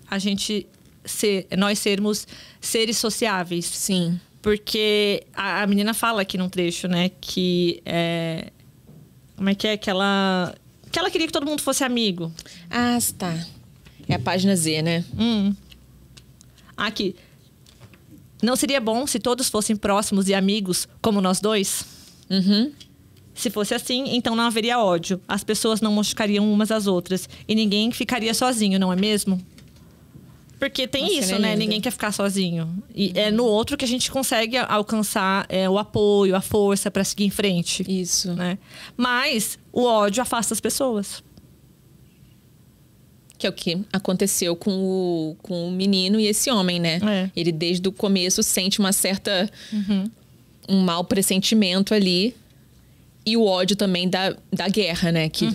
Speaker 2: nós sermos seres sociáveis.
Speaker 1: Sim.
Speaker 2: Porque a menina fala aqui num trecho, né, que como é que ela queria que todo mundo fosse amigo.
Speaker 1: Ah, tá. É a página Z, né?
Speaker 2: Aqui. Não seria bom se todos fossem próximos e amigos como nós dois? Se fosse assim, então não haveria ódio. As pessoas não machucariam umas às outras. E ninguém ficaria sozinho, não é mesmo? Porque tem isso, né? Ninguém quer ficar sozinho. E é no outro que a gente consegue alcançar o apoio, a força para seguir em frente.
Speaker 1: Isso.
Speaker 2: Né? Mas o ódio afasta as pessoas.
Speaker 1: Que é o que aconteceu com o menino e esse homem, né? Ele, desde o começo, sente uma certa... um mau pressentimento ali. E o ódio também da guerra, né? Que,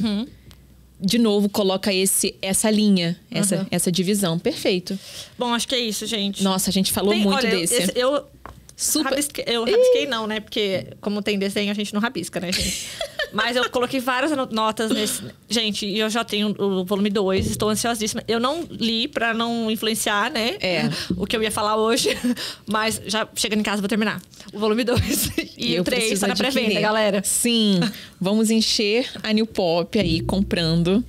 Speaker 1: de novo, coloca essa linha, essa divisão. Perfeito.
Speaker 2: Bom, acho que é isso, gente.
Speaker 1: Nossa, a gente falou muito desse.
Speaker 2: Eu rabisquei não, né? Porque como tem desenho, a gente não rabisca, né, gente? Mas eu coloquei várias notas nesse... Gente, e eu já tenho o volume 2, estou ansiosíssima. Eu não li pra não influenciar, né? O que eu ia falar hoje. Mas já chegando em casa, vou terminar. O volume 2 e o 3 está na pré-venda, galera.
Speaker 1: Sim, vamos encher a New Pop aí, comprando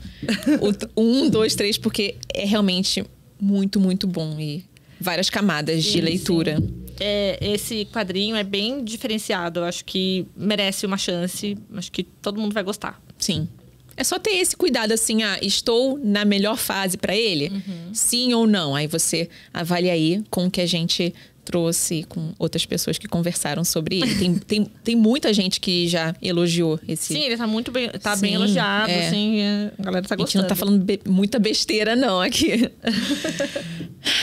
Speaker 1: o 1, 2, 3, porque é realmente muito, muito bom. E várias camadas de leitura. Sim.
Speaker 2: Esse quadrinho é bem diferenciado. Eu acho que merece uma chance. Acho que todo mundo vai gostar.
Speaker 1: Sim. É só ter esse cuidado assim, estou na melhor fase para ele? Sim ou não? Aí você avalia aí com o que a gente trouxe, com outras pessoas que conversaram sobre ele. Tem muita gente que já elogiou esse...
Speaker 2: Sim, ele tá muito bem, bem elogiado, assim, a galera tá gostando.
Speaker 1: A gente não tá falando muita besteira, não, aqui.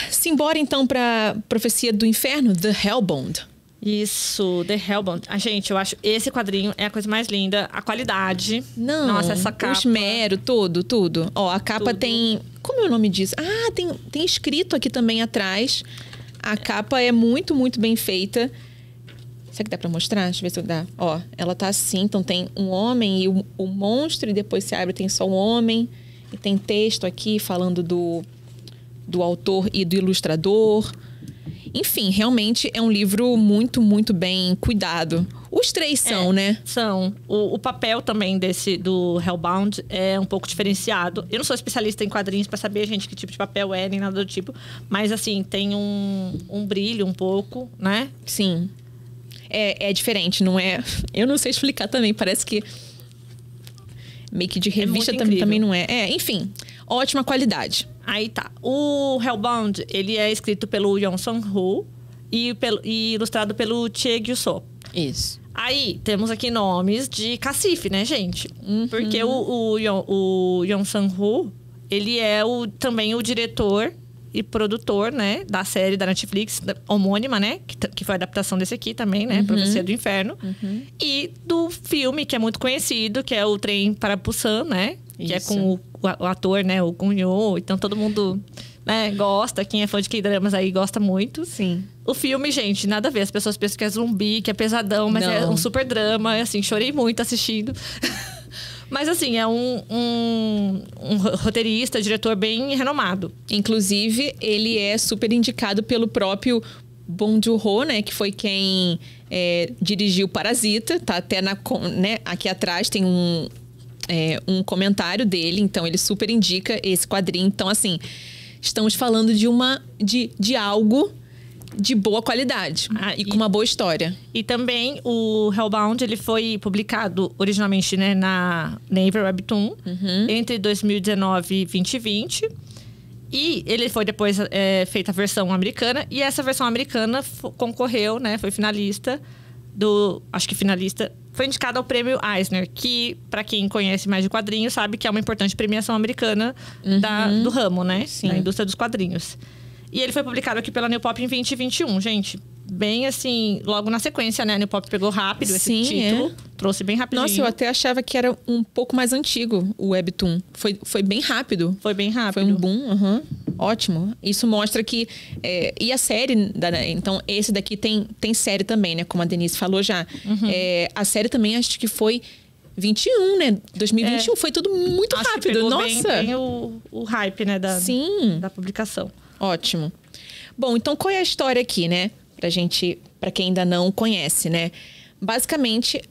Speaker 1: Simbora, então, pra Profecia do Inferno, The Hellbound.
Speaker 2: Isso, The Hellbound. Gente, eu acho esse quadrinho é a coisa mais linda. A qualidade.
Speaker 1: Nossa, essa capa. O esmero, tudo. Ó, a capa tem... Como é o nome disso? Tem escrito aqui também atrás. A capa é muito, muito bem feita. Será que dá pra mostrar? Deixa eu ver se dá. Ó, ela tá assim, então tem um homem e o monstro, e depois se abre, tem só um homem. E tem texto aqui falando do autor e do ilustrador. Enfim, realmente é um livro muito, muito bem cuidado. Os três são, né?
Speaker 2: São. O papel também do Hellbound é um pouco diferenciado. Eu não sou especialista em quadrinhos pra saber, gente, que tipo de papel é, nem nada do tipo. Mas, assim, tem um brilho um pouco, né?
Speaker 1: Sim. É diferente, não é... Eu não sei explicar também, parece que... Meio que de revista também não é. Enfim, ótima qualidade.
Speaker 2: Aí tá. O Hellbound, ele é escrito pelo Yeon Sung-Ho e ilustrado pelo Choi Gyu-soo.
Speaker 1: Isso.
Speaker 2: Aí, temos aqui nomes de cacife, né, gente? Porque o Yeon Sung-Ho, ele é também o diretor e produtor, né, da série da Netflix, homônima, né? Que foi a adaptação desse aqui também, né? Profecia do Inferno. E do filme, que é muito conhecido, que é o Trem para Busan, né? Que é com o ator, né? O Gun Yo. Então, todo mundo, né, gosta. Quem é fã de K-dramas aí gosta muito.
Speaker 1: Sim.
Speaker 2: O filme, gente, nada a ver. As pessoas pensam que é zumbi, que é pesadão. Mas é um super drama. Assim, chorei muito assistindo. Mas, assim, é um roteirista, diretor bem renomado.
Speaker 1: Inclusive, ele é super indicado pelo próprio Bong Joon-ho, né? Que foi quem dirigiu Parasita. Tá até aqui atrás tem um comentário dele. Então, ele super indica esse quadrinho. Então, assim, estamos falando de algo de boa qualidade e com uma boa história.
Speaker 2: E também o Hellbound, ele foi publicado originalmente, né, na Naver Webtoon entre 2019 e 2020. E ele foi depois feita a versão americana. E essa versão americana concorreu, né, foi finalista foi indicada ao prêmio Eisner, que, para quem conhece mais de quadrinhos, sabe que é uma importante premiação americana do ramo, né?
Speaker 1: Sim.
Speaker 2: Da indústria dos quadrinhos. E ele foi publicado aqui pela New Pop em 2021, gente. Bem assim, logo na sequência, né? A New Pop pegou rápido esse título. Trouxe bem rapidinho.
Speaker 1: Nossa, eu até achava que era um pouco mais antigo o Webtoon. Foi bem rápido.
Speaker 2: Foi bem rápido.
Speaker 1: Foi um boom, ótimo. Isso mostra que... e a série... Então, esse daqui tem série também, né? Como a Denise falou já. A série também acho que foi 21, né? 2021. Foi tudo muito
Speaker 2: acho
Speaker 1: rápido.
Speaker 2: Que pegou
Speaker 1: Nossa!
Speaker 2: bem o hype, né? Da publicação.
Speaker 1: Ótimo. Bom, então qual é a história aqui, né? Pra quem ainda não conhece, né? Basicamente,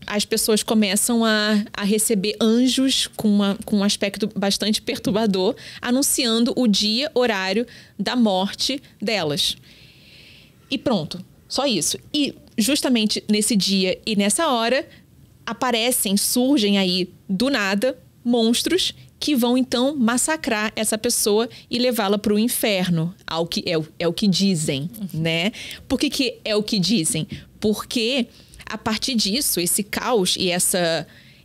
Speaker 1: as pessoas começam a receber anjos com um aspecto bastante perturbador, anunciando o dia, horário da morte delas. E pronto. Só isso. E justamente nesse dia e nessa hora, surgem aí do nada monstros que vão então massacrar essa pessoa e levá-la para o inferno, é o que dizem, né? Por que é o que dizem? Porque a partir disso, esse caos e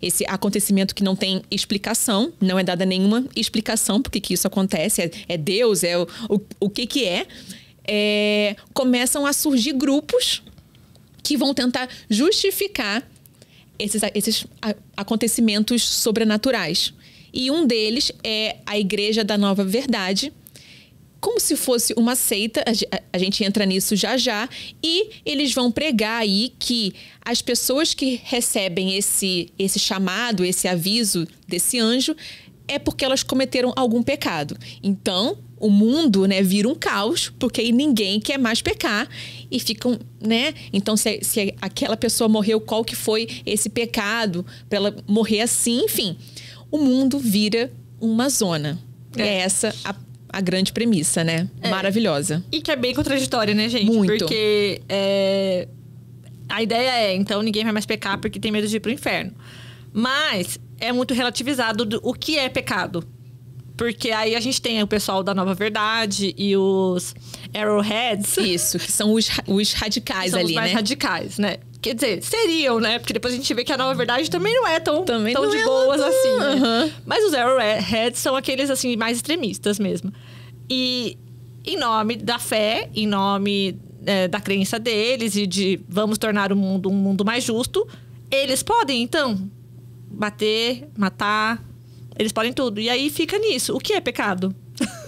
Speaker 1: esse acontecimento que não tem explicação, não é dada nenhuma explicação por que isso acontece, é Deus, o que é, começam a surgir grupos que vão tentar justificar esses acontecimentos sobrenaturais. E um deles é a Igreja da Nova Verdade, como se fosse uma seita, a gente entra nisso já, e eles vão pregar aí que as pessoas que recebem esse chamado, esse aviso desse anjo, é porque elas cometeram algum pecado. Então, o mundo, né, vira um caos, porque aí ninguém quer mais pecar e ficam, né? Então, se aquela pessoa morreu, qual que foi esse pecado para ela morrer assim? Enfim, o mundo vira uma zona. É essa a grande premissa, né? Maravilhosa.
Speaker 2: E que é bem contraditória, né, gente?
Speaker 1: Muito.
Speaker 2: Porque a ideia é, então, ninguém vai mais pecar porque tem medo de ir pro inferno. Mas é muito relativizado o que é pecado. Porque aí a gente tem o pessoal da Nova Verdade e os Arrowheads.
Speaker 1: Isso, que são os radicais
Speaker 2: são
Speaker 1: ali,
Speaker 2: os mais
Speaker 1: né?
Speaker 2: radicais, né? Quer dizer, seriam, né? Porque depois a gente vê que a Nova Verdade também não é tão de
Speaker 1: é
Speaker 2: boas assim, né?
Speaker 1: Uhum.
Speaker 2: Mas os Arrowheads são aqueles, assim, mais extremistas mesmo. E em nome da fé, em nome da crença deles e de vamos tornar o mundo um mundo mais justo, eles podem, então, bater, matar... Eles podem tudo. E aí fica nisso. O que é pecado?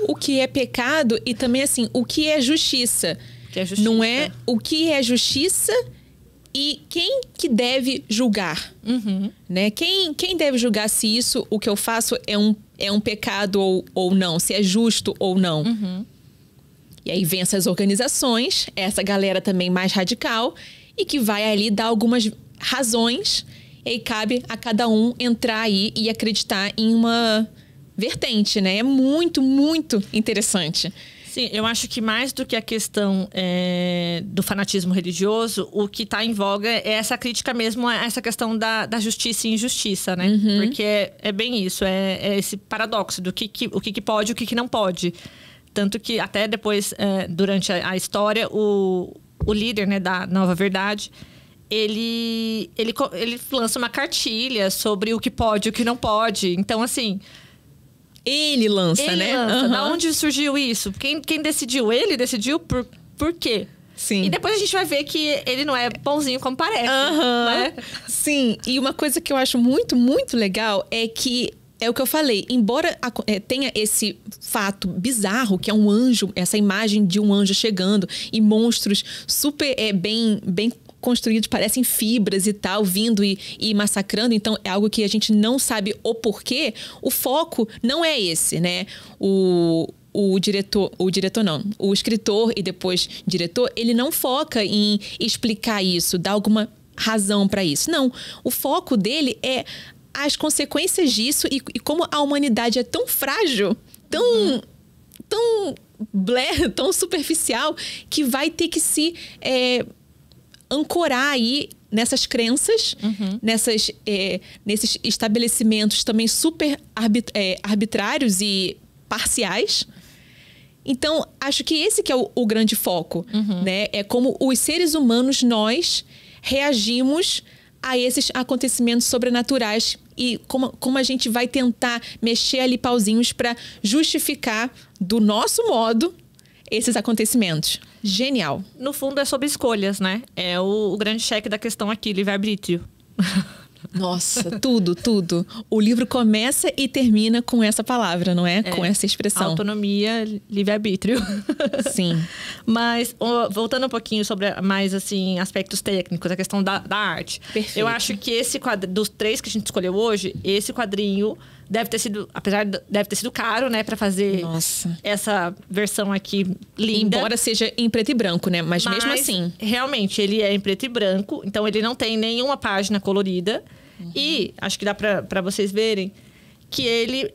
Speaker 1: O que é pecado e também, assim, o que é justiça?
Speaker 2: Que é justiça.
Speaker 1: Não é o que é justiça e quem que deve julgar, né? Quem deve julgar se isso, o que eu faço, é um pecado ou não? Se é justo ou não? E aí vem essas organizações, essa galera também mais radical e que vai ali dar algumas razões. E aí cabe a cada um entrar aí e acreditar em uma vertente, né? É muito, muito interessante.
Speaker 2: Sim, eu acho que mais do que a questão do fanatismo religioso, o que está em voga é essa crítica mesmo a essa questão da justiça e injustiça, né? Porque é bem isso, é esse paradoxo do o que pode e o que não pode. Tanto que até depois, durante a história, o líder, né, da Nova Verdade... Ele lança uma cartilha sobre o que pode e o que não pode. Então, assim...
Speaker 1: Ele lança, né?
Speaker 2: Da onde surgiu isso? Quem decidiu? Ele decidiu por quê?
Speaker 1: Sim.
Speaker 2: E depois a gente vai ver que ele não é bonzinho como parece. Né?
Speaker 1: Sim. E uma coisa que eu acho muito, muito legal é que... É o que eu falei, embora tenha esse fato bizarro, que é um anjo, essa imagem de um anjo chegando e monstros super bem construídos, parecem fibras e tal, vindo e massacrando. Então, é algo que a gente não sabe o porquê. O foco não é esse, né? O escritor e depois diretor, ele não foca em explicar isso, dar alguma razão para isso. Não, o foco dele é as consequências disso e como a humanidade é tão frágil, tão superficial, que vai ter que se ancorar aí nessas crenças, nesses estabelecimentos também super arbitrários e parciais. Então, acho que esse que é o grande foco, né? É como os seres humanos, nós reagimos a esses acontecimentos sobrenaturais e como a gente vai tentar mexer ali pauzinhos para justificar do nosso modo esses acontecimentos. Genial.
Speaker 2: No fundo é sobre escolhas, né? É o grande cheque da questão aqui, livre-arbítrio.
Speaker 1: Nossa, tudo. O livro começa e termina com essa palavra, não é? Com essa expressão.
Speaker 2: Autonomia, livre-arbítrio.
Speaker 1: Sim.
Speaker 2: Mas, voltando um pouquinho sobre mais, assim, aspectos técnicos, a questão da arte.
Speaker 1: Perfeito.
Speaker 2: Eu acho que esse quadrinho, dos 3 que a gente escolheu hoje, esse quadrinho deve ter sido, deve ter sido caro, né? Pra fazer essa versão aqui linda.
Speaker 1: Embora seja em preto e branco, né? Mas mesmo assim.
Speaker 2: Realmente, ele é em preto e branco. Então, ele não tem nenhuma página colorida. E acho que dá pra vocês verem que ele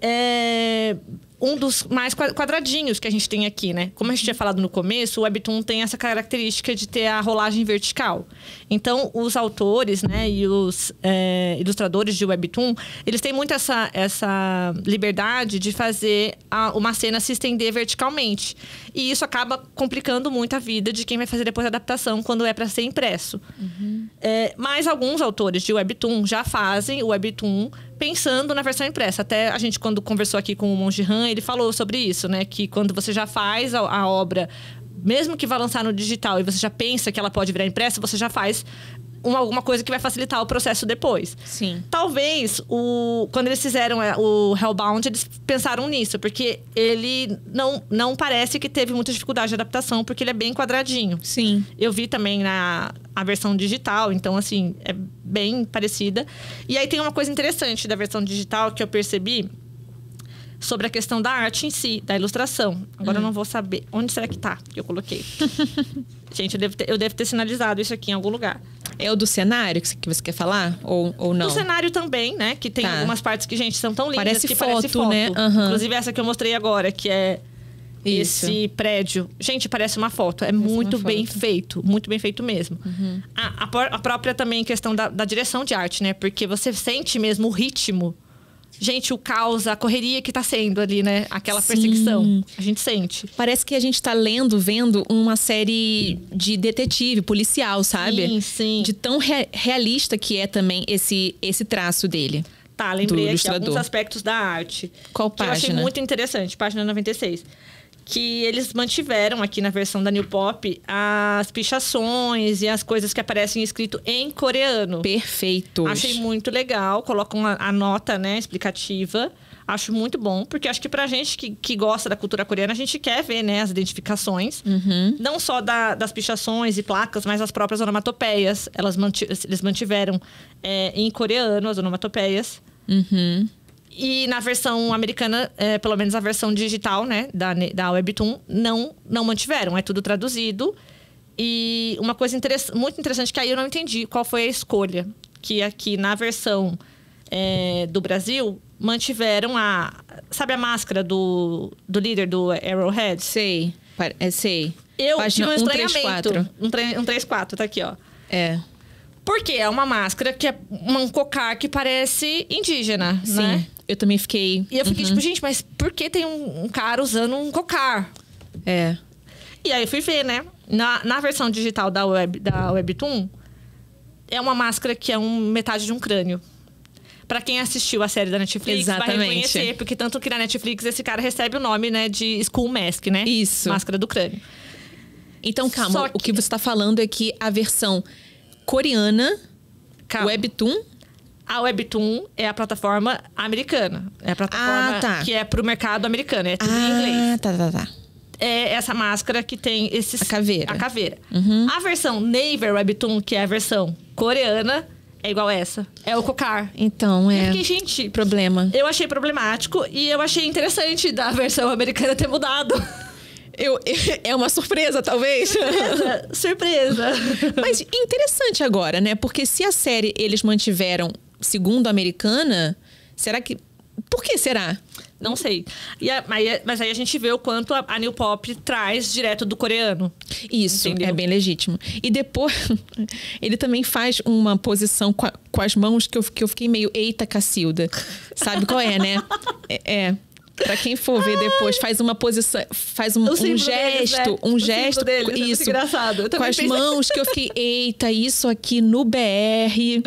Speaker 2: um dos mais quadradinhos que a gente tem aqui, né? Como a gente tinha falado no começo, o Webtoon tem essa característica de ter a rolagem vertical. Então, os autores, né, e os ilustradores de Webtoon, eles têm muito essa liberdade de fazer uma cena se estender verticalmente. E isso acaba complicando muito a vida de quem vai fazer depois a adaptação, quando é para ser impresso. Mas alguns autores de Webtoon já fazem o Webtoon pensando na versão impressa. Até a gente, quando conversou aqui com o Monge Han, ele falou sobre isso, né? Que quando você já faz a obra, mesmo que vá lançar no digital e você já pensa que ela pode virar impressa, você já faz alguma coisa que vai facilitar o processo depois.
Speaker 1: Sim.
Speaker 2: Talvez, quando eles fizeram o Hellbound, eles pensaram nisso. Porque ele não parece que teve muita dificuldade de adaptação, porque ele é bem quadradinho.
Speaker 1: Sim.
Speaker 2: Eu vi também a versão digital, então, assim, é bem parecida. E aí tem uma coisa interessante da versão digital que eu percebi sobre a questão da arte em si, da ilustração. Agora eu não vou saber. Onde será que tá que eu coloquei? Gente, eu devo ter sinalizado isso aqui em algum lugar.
Speaker 1: É o do cenário que você quer falar? Ou não?
Speaker 2: O cenário também, né? Que tem algumas partes que, gente, são tão lindas
Speaker 1: parece
Speaker 2: que
Speaker 1: foto,
Speaker 2: parece foto.
Speaker 1: Né? Uhum.
Speaker 2: Inclusive essa que eu mostrei agora, que é esse prédio. Gente, parece uma foto. É muito bem feito. Muito bem feito mesmo. A própria também questão da direção de arte, né? Porque você sente mesmo o ritmo. Gente, o caos, a correria que tá sendo ali, né? Aquela perseguição. A gente sente.
Speaker 1: Parece que a gente tá vendo uma série de detetive, policial, sabe?
Speaker 2: Sim, sim.
Speaker 1: De tão realista que é também esse traço dele.
Speaker 2: Tá, lembrei aqui alguns aspectos da arte.
Speaker 1: Qual página?
Speaker 2: Que eu achei muito interessante, página 96. Que eles mantiveram aqui na versão da New Pop as pichações e as coisas que aparecem escrito em coreano.
Speaker 1: Perfeito.
Speaker 2: Achei muito legal. Colocam a nota, né, explicativa. Acho muito bom, porque acho que pra gente que gosta da cultura coreana, a gente quer ver, né, as identificações. Não só das pichações e placas, mas as próprias onomatopeias. Eles mantiveram em coreano as onomatopeias. E na versão americana, pelo menos a versão digital, né, da Webtoon, não mantiveram. É tudo traduzido. E uma coisa muito interessante, que aí eu não entendi qual foi a escolha. Que aqui na versão do Brasil, mantiveram sabe a máscara do líder do Arrowhead?
Speaker 1: Sei. Sei.
Speaker 2: Eu tive um
Speaker 1: estranhamento.
Speaker 2: 134, tá aqui, ó.
Speaker 1: É.
Speaker 2: Porque é uma máscara que é um cocar que parece indígena,
Speaker 1: Sim,
Speaker 2: né?
Speaker 1: Eu também fiquei...
Speaker 2: E eu fiquei tipo, gente, mas por que tem um cara usando um cocar?
Speaker 1: É.
Speaker 2: E aí eu fui ver, né? Na versão digital da Webtoon, é uma máscara que é metade de um crânio. Pra quem assistiu a série da Netflix,
Speaker 1: exatamente,
Speaker 2: vai reconhecer. Porque tanto que na Netflix esse cara recebe o nome, né, de Skull Mask, né?
Speaker 1: Isso.
Speaker 2: Máscara do crânio.
Speaker 1: Então, calma. O que você tá falando é que a versão coreana, Webtoon...
Speaker 2: A Webtoon é a plataforma americana. É a plataforma que é pro mercado americano. É tudo em inglês.
Speaker 1: Tá.
Speaker 2: É essa máscara que tem
Speaker 1: A caveira.
Speaker 2: A caveira. A versão Naver Webtoon, que é a versão coreana, é igual essa. É o cocar.
Speaker 1: Então,
Speaker 2: Eu fiquei, gente...
Speaker 1: Problema.
Speaker 2: Eu achei problemático e eu achei interessante da versão americana ter mudado.
Speaker 1: É uma surpresa, talvez?
Speaker 2: Surpresa.
Speaker 1: Mas interessante agora, né? Porque se a série eles mantiveram segundo a americana, será que... Por que será?
Speaker 2: Não sei. Mas aí a gente vê o quanto a New Pop traz direto do coreano.
Speaker 1: Isso,
Speaker 2: entendeu?
Speaker 1: É bem legítimo. E depois, ele também faz uma posição com as mãos que eu fiquei meio... Eita, Cacilda. Sabe qual é, né? Pra quem for ver depois, faz uma posição, faz um gesto,
Speaker 2: deles, né?
Speaker 1: um gesto,
Speaker 2: deles,
Speaker 1: isso,
Speaker 2: é muito engraçado.
Speaker 1: Com as mãos que eu fiquei, eita, isso aqui no BR,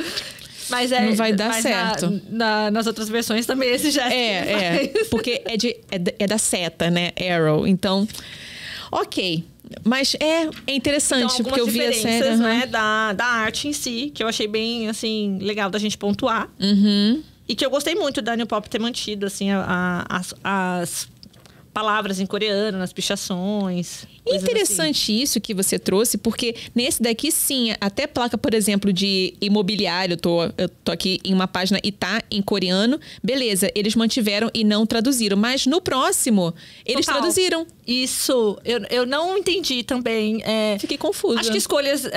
Speaker 2: mas
Speaker 1: não vai dar certo.
Speaker 2: Nas outras versões também esse gesto.
Speaker 1: Porque é da seta, né, Arrow, então, ok. Mas é interessante,
Speaker 2: então,
Speaker 1: porque eu vi a série...
Speaker 2: né, da arte em si, que eu achei bem, assim, legal da gente pontuar. E que eu gostei muito da New Pop ter mantido, assim, as palavras em coreano, nas pichações.
Speaker 1: Interessante assim. Isso que você trouxe, porque nesse daqui, sim, até placa, por exemplo, de imobiliário, eu tô aqui em uma página e tá em coreano, beleza, eles mantiveram e não traduziram. Mas no próximo, eles traduziram.
Speaker 2: Isso, eu não entendi também.
Speaker 1: Fiquei confusa.
Speaker 2: Acho que escolhas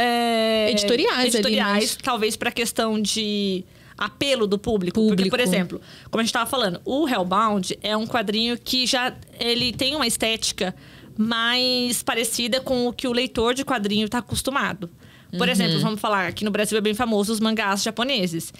Speaker 1: editoriais ali,
Speaker 2: talvez pra questão de... apelo do público. Porque, por exemplo, como a gente estava falando, o Hellbound é um quadrinho que ele tem uma estética mais parecida com o que o leitor de quadrinho está acostumado. Por exemplo, vamos falar, aqui no Brasil é bem famoso os mangás japoneses.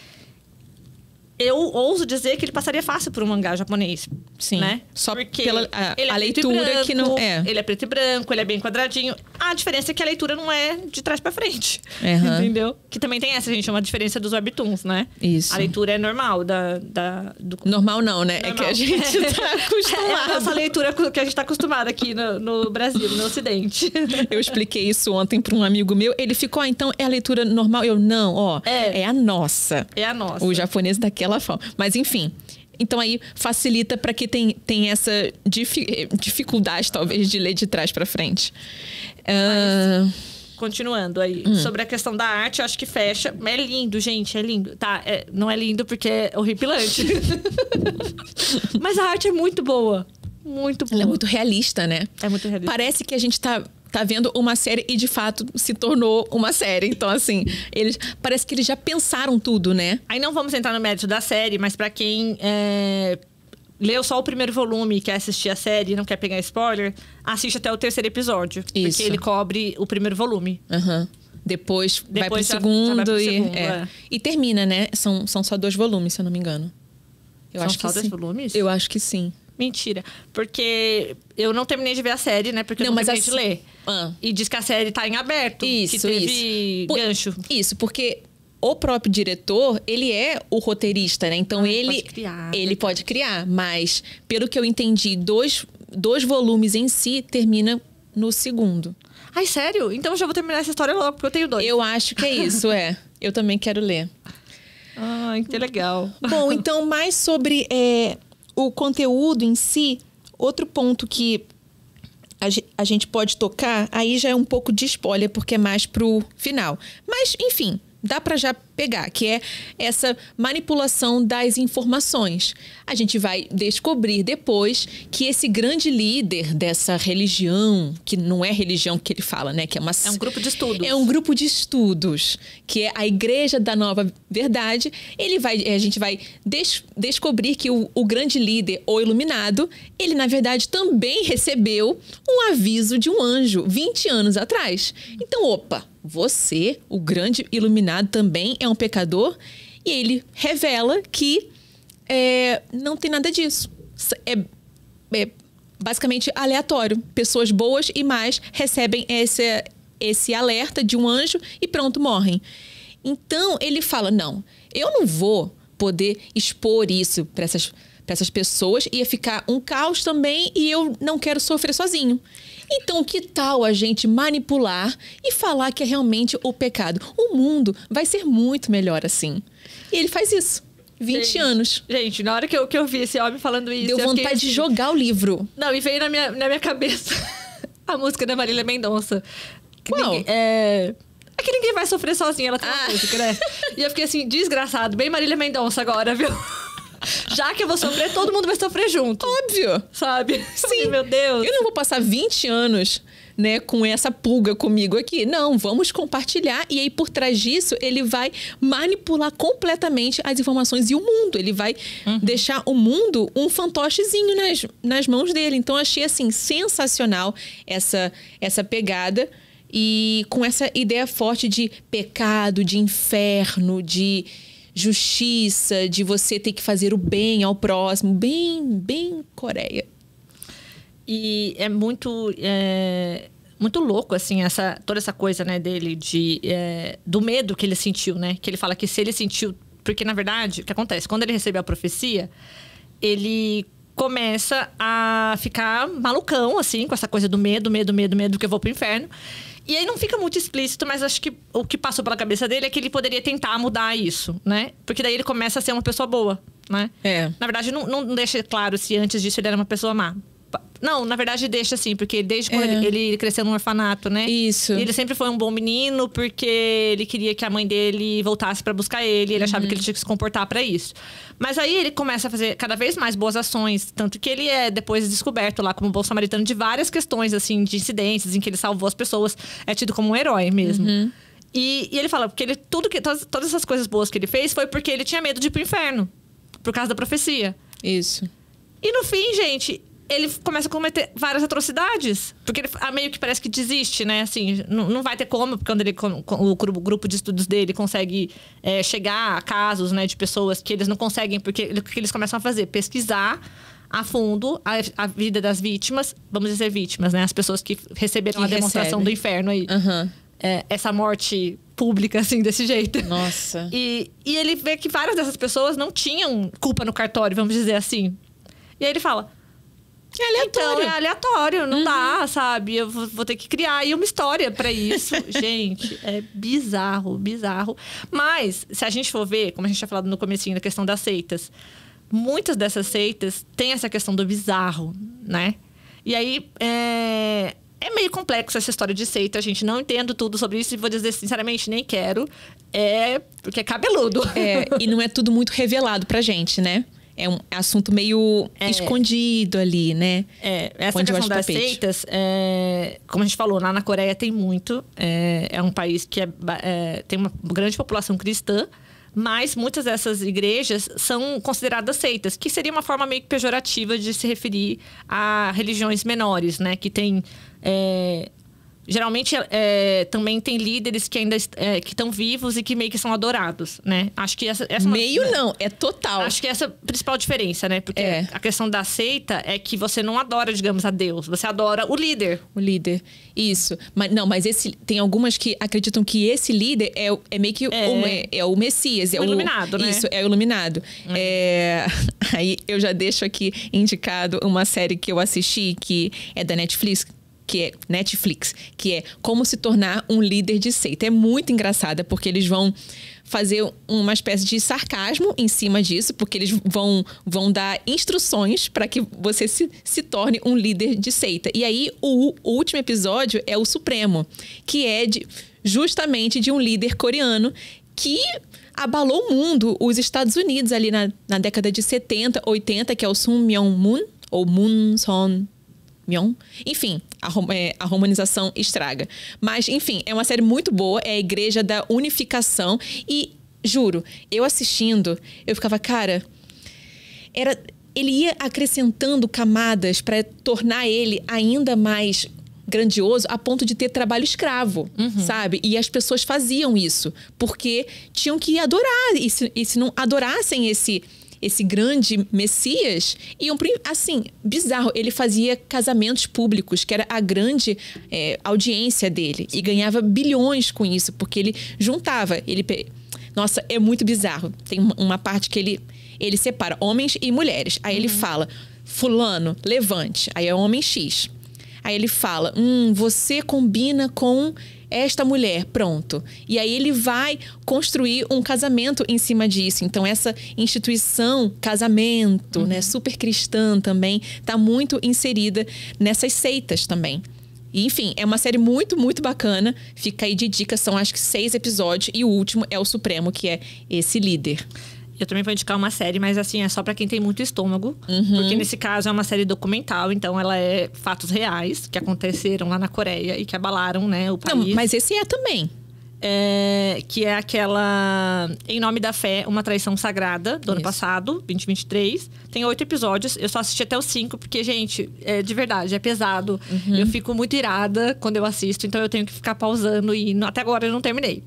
Speaker 2: Eu ouso dizer que ele passaria fácil por um mangá japonês.
Speaker 1: Sim.
Speaker 2: Né?
Speaker 1: Só
Speaker 2: porque
Speaker 1: pela
Speaker 2: ele é
Speaker 1: a leitura
Speaker 2: branco,
Speaker 1: que não é.
Speaker 2: Ele é preto e branco, ele é bem quadradinho. A diferença é que a leitura não é de trás pra frente. Entendeu? Que também tem essa, gente, uma diferença dos webtoons, né?
Speaker 1: Isso.
Speaker 2: A leitura é normal do...
Speaker 1: Normal não, né?
Speaker 2: Normal.
Speaker 1: É que a gente tá acostumado.
Speaker 2: É a nossa leitura que a gente tá acostumado aqui no Brasil, no Ocidente.
Speaker 1: Eu expliquei isso ontem para um amigo meu. Ele ficou, então é a leitura normal? Eu, não, ó. É a nossa.
Speaker 2: É a nossa.
Speaker 1: O japonês daquela forma. Mas, enfim. Então, aí, facilita para quem tem essa dificuldade, talvez, de ler de trás para frente.
Speaker 2: Continuando aí, sobre a questão da arte, eu acho que fecha. É lindo, gente, é lindo. Tá, não é lindo porque é horripilante. Mas a arte é muito boa. Muito boa.
Speaker 1: Ela é muito realista, né?
Speaker 2: É muito realista.
Speaker 1: Parece que a gente tá vendo uma série e, de fato, se tornou uma série. Então, assim, parece que eles já pensaram tudo, né?
Speaker 2: Aí não vamos entrar no mérito da série, mas pra quem leu só o primeiro volume e quer assistir a série e não quer pegar spoiler, assiste até o 3º episódio.
Speaker 1: Isso.
Speaker 2: Porque ele cobre o primeiro volume.
Speaker 1: Depois vai pro
Speaker 2: já
Speaker 1: segundo,
Speaker 2: vai pro
Speaker 1: e...
Speaker 2: segundo,
Speaker 1: E termina, né? São só 2 volumes, se eu não me engano. Eu
Speaker 2: São
Speaker 1: acho
Speaker 2: só
Speaker 1: que
Speaker 2: 2
Speaker 1: sim.
Speaker 2: volumes?
Speaker 1: Eu acho que sim.
Speaker 2: Mentira. Porque eu não terminei de ver a série, né? Porque eu não terminei de ler. E diz que a série tá em aberto.
Speaker 1: Isso,
Speaker 2: que teve gancho.
Speaker 1: Isso, porque o próprio diretor, ele é o roteirista, né? Então, ele pode criar. Mas, pelo que eu entendi, 2 volumes em si termina no segundo.
Speaker 2: Ai, sério? Então eu já vou terminar essa história logo, porque eu tenho 2.
Speaker 1: Eu acho que é isso, Eu também quero ler.
Speaker 2: Ai, que legal.
Speaker 1: Bom, então, mais sobre o conteúdo em si, outro ponto que a gente pode tocar, aí já é um pouco de spoiler, porque é mais pro final. Mas, enfim, dá para já pegar, que é essa manipulação das informações. A gente vai descobrir depois que esse grande líder dessa religião, que não é religião que ele fala, né? Que é um
Speaker 2: grupo de estudos.
Speaker 1: É um grupo de estudos, que é a Igreja da Nova Verdade. A gente vai descobrir que o grande líder, ou iluminado, ele, na verdade, também recebeu um aviso de um anjo 20 anos atrás. Então, opa! Você, o grande iluminado, também é um pecador. E ele revela que não tem nada disso. É basicamente aleatório. Pessoas boas e más recebem esse alerta de um anjo e pronto, morrem. Então, ele fala, não, eu não vou poder expor isso para essas pessoas. Ia ficar um caos também e eu não quero sofrer sozinho. Então, que tal a gente manipular e falar que é realmente o pecado? O mundo vai ser muito melhor assim. E ele faz isso. 20 anos.
Speaker 2: Gente, na hora que eu vi esse homem falando isso...
Speaker 1: Deu vontade de jogar o livro.
Speaker 2: Não, e veio na minha cabeça a música da Marília Mendonça.
Speaker 1: Qual?
Speaker 2: É que ninguém vai sofrer sozinho, ela tem uma música, né? E eu fiquei assim, desgraçado. Bem Marília Mendonça agora, viu? Já que eu vou sofrer, todo mundo vai sofrer junto.
Speaker 1: Óbvio.
Speaker 2: Sabe?
Speaker 1: Sim.
Speaker 2: Meu Deus.
Speaker 1: Eu não vou passar 20 anos, né, com essa pulga comigo aqui. Não, vamos compartilhar. E aí, por trás disso, ele vai manipular completamente as informações e o mundo. Ele vai deixar o mundo um fantochezinho nas mãos dele. Então, eu achei, assim, sensacional essa pegada. E com essa ideia forte de pecado, de inferno, de justiça, de você ter que fazer o bem ao próximo. Bem Coreia.
Speaker 2: E é muito louco, assim, toda essa coisa, né, dele, do medo que ele sentiu, né? Que ele fala que se ele sentiu... Porque, na verdade, o que acontece? Quando ele recebeu a profecia, ele começa a ficar malucão, assim, com essa coisa do medo, que eu vou pro inferno. E aí não fica muito explícito, mas acho que o que passou pela cabeça dele é que ele poderia tentar mudar isso, né? Porque daí ele começa a ser uma pessoa boa, né? Na verdade, não deixa claro se antes disso ele era uma pessoa má. Não, na verdade deixa assim, porque desde quando ele cresceu num orfanato, né?
Speaker 1: Isso.
Speaker 2: E ele sempre foi um bom menino porque ele queria que a mãe dele voltasse pra buscar ele. Ele achava que ele tinha que se comportar pra isso. Mas aí ele começa a fazer cada vez mais boas ações. Tanto que ele é depois descoberto lá como bom samaritano de várias questões, assim, de incidentes em que ele salvou as pessoas. É tido como um herói mesmo. E ele fala, porque todas essas coisas boas que ele fez foi porque ele tinha medo de ir pro inferno. Por causa da profecia.
Speaker 1: Isso.
Speaker 2: E no fim, gente, ele começa a cometer várias atrocidades. Porque ele meio que parece que desiste, né? Assim, não vai ter como, porque quando o grupo de estudos dele consegue chegar a casos, né, de pessoas que eles não conseguem, porque o que eles começam a fazer? Pesquisar a fundo a vida das vítimas, vamos dizer vítimas, né? As pessoas que receberam a demonstração do inferno aí. Essa morte pública, assim, desse jeito.
Speaker 1: Nossa.
Speaker 2: E ele vê que várias dessas pessoas não tinham culpa no cartório, vamos dizer assim. E aí ele fala...
Speaker 1: É aleatório.
Speaker 2: Então, é aleatório, não dá, sabe? Eu vou ter que criar aí uma história pra isso. Gente, é bizarro, bizarro. Mas, se a gente for ver, como a gente tinha falado no comecinho da questão das seitas, muitas dessas seitas têm essa questão do bizarro, né? E aí, é meio complexo essa história de seita. A gente não entende tudo sobre isso. E vou dizer, sinceramente, nem quero. Porque é cabeludo.
Speaker 1: E não é tudo muito revelado pra gente, né? É um assunto meio escondido ali, né?
Speaker 2: Essa questão das seitas, como a gente falou, lá na Coreia tem muito. É um país que tem uma grande população cristã. Mas muitas dessas igrejas são consideradas seitas, que seria uma forma meio que pejorativa de se referir a religiões menores, né? Que tem... geralmente, também tem líderes que ainda que estão vivos e que meio que são adorados, né? Acho que essa
Speaker 1: meio não, é total.
Speaker 2: Acho que essa é a principal diferença, né? Porque a questão da seita é que você não adora, digamos, a Deus. Você adora o líder.
Speaker 1: O líder, isso. Mas tem algumas que acreditam que esse líder é meio que o Messias.
Speaker 2: O iluminado, né?
Speaker 1: Isso, é o iluminado. Aí eu já deixo aqui indicado uma série que eu assisti, que é da Netflix, que é Como se tornar um líder de seita. É muito engraçada, porque eles vão fazer uma espécie de sarcasmo em cima disso, porque eles vão dar instruções para que você se torne um líder de seita. E aí, o último episódio é o Supremo, que é justamente de um líder coreano que abalou o mundo, os Estados Unidos ali na década de 70, 80, que é o Sun Myung-moon, ou Moon Son-myung. Enfim, a romanização estraga. Mas, enfim, é uma série muito boa. É a Igreja da Unificação. E, juro, eu assistindo, eu ficava, cara... Ele ia acrescentando camadas para tornar ele ainda mais grandioso, a ponto de ter trabalho escravo, sabe? E as pessoas faziam isso, porque tinham que adorar. E se não adorassem esse grande Messias, assim, bizarro, ele fazia casamentos públicos, que era a grande audiência dele, e ganhava bilhões com isso, porque ele juntava, nossa, é muito bizarro. Tem uma parte que ele separa homens e mulheres, aí ele fala, fulano, levante, aí é homem X, aí ele fala, você combina com esta mulher, pronto. E aí ele vai construir um casamento em cima disso. Então essa instituição, casamento, né, super cristã também, tá muito inserida nessas seitas também. E, enfim, é uma série muito, muito bacana. Fica aí de dica, são acho que 6 episódios. E o último é o Supremo, que é esse líder.
Speaker 2: Eu também vou indicar uma série, mas assim, é só pra quem tem muito estômago. Porque nesse caso é uma série documental, então ela é fatos reais que aconteceram lá na Coreia e que abalaram, né, o país.
Speaker 1: Não, mas esse também.
Speaker 2: Que é aquela Em Nome da Fé, Uma Traição Sagrada, do ano passado, 2023. Tem 8 episódios, eu só assisti até os 5, porque, gente, de verdade, é pesado. Eu fico muito irada quando eu assisto, então eu tenho que ficar pausando e até agora eu não terminei.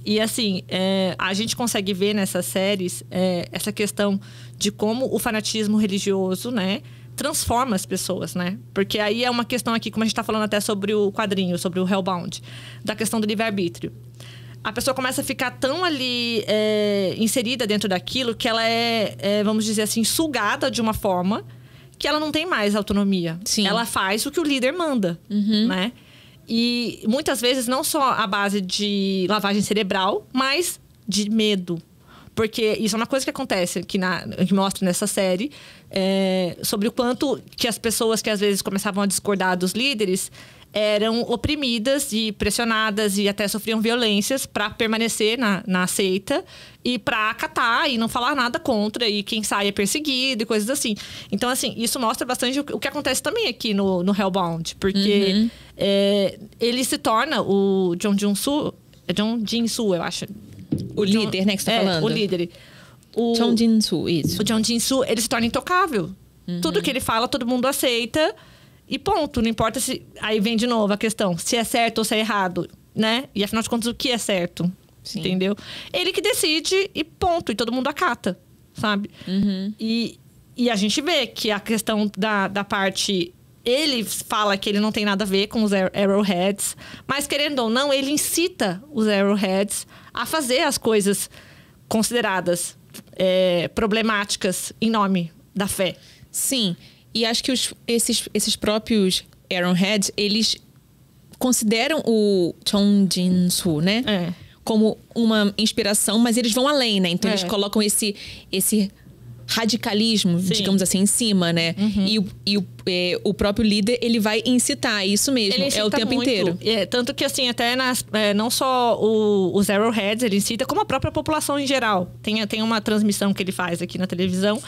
Speaker 2: E assim, a gente consegue ver nessas séries essa questão de como o fanatismo religioso, né, transforma as pessoas, né? Porque aí é uma questão aqui, como a gente tá falando até sobre o quadrinho, sobre o Hellbound, da questão do livre-arbítrio. A pessoa começa a ficar tão ali inserida dentro daquilo que ela vamos dizer assim, sugada de uma forma que ela não tem mais autonomia.
Speaker 1: Sim.
Speaker 2: Ela faz o que o líder manda, né? E muitas vezes não só a base de lavagem cerebral, mas de medo. Porque isso é uma coisa que acontece, que mostra nessa série, sobre o quanto que as pessoas que às vezes começavam a discordar dos líderes eram oprimidas e pressionadas e até sofriam violências para permanecer na seita e para acatar e não falar nada contra, e quem sai é perseguido e coisas assim. Então, assim, isso mostra bastante o que acontece também aqui no Hellbound, porque ele se torna o Jong Jin-soo. É Jong Jin-soo, eu acho.
Speaker 1: O líder, né, que você tá falando?
Speaker 2: O líder.
Speaker 1: Jong Jin-soo, isso.
Speaker 2: O Jong Jin-soo, ele se torna intocável. Tudo que ele fala, todo mundo aceita. E ponto. Não importa se... Aí vem de novo a questão. Se é certo ou se é errado, né? E afinal de contas, o que é certo? Sim. Entendeu? Ele que decide e ponto. E todo mundo acata, sabe? E a gente vê que a questão da parte... Ele fala que ele não tem nada a ver com os Arrowheads. Mas, querendo ou não, ele incita os Arrowheads a fazer as coisas consideradas problemáticas em nome da fé.
Speaker 1: Sim. E acho que esses próprios Arrowheads, eles consideram o Jong Jin-soo, né? Como uma inspiração, mas eles vão além, né? Então, eles colocam esse radicalismo, digamos assim, em cima, né? E o próprio líder, ele vai incitar isso mesmo,
Speaker 2: ele
Speaker 1: o tempo
Speaker 2: muito.
Speaker 1: inteiro.
Speaker 2: Tanto que, assim, até não só os Arrowheads ele incita, como a própria população em geral. Tem uma transmissão que ele faz aqui na televisão,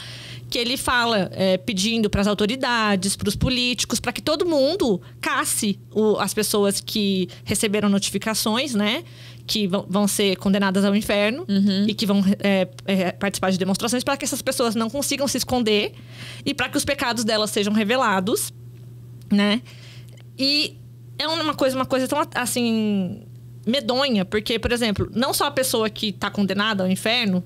Speaker 2: que ele fala pedindo para as autoridades, para os políticos, para que todo mundo casse as pessoas que receberam notificações, né? Que vão ser condenadas ao inferno e que vão participar de demonstrações, para que essas pessoas não consigam se esconder e para que os pecados delas sejam revelados, né? E é uma coisa tão, assim, medonha, porque, por exemplo, não só a pessoa que está condenada ao inferno,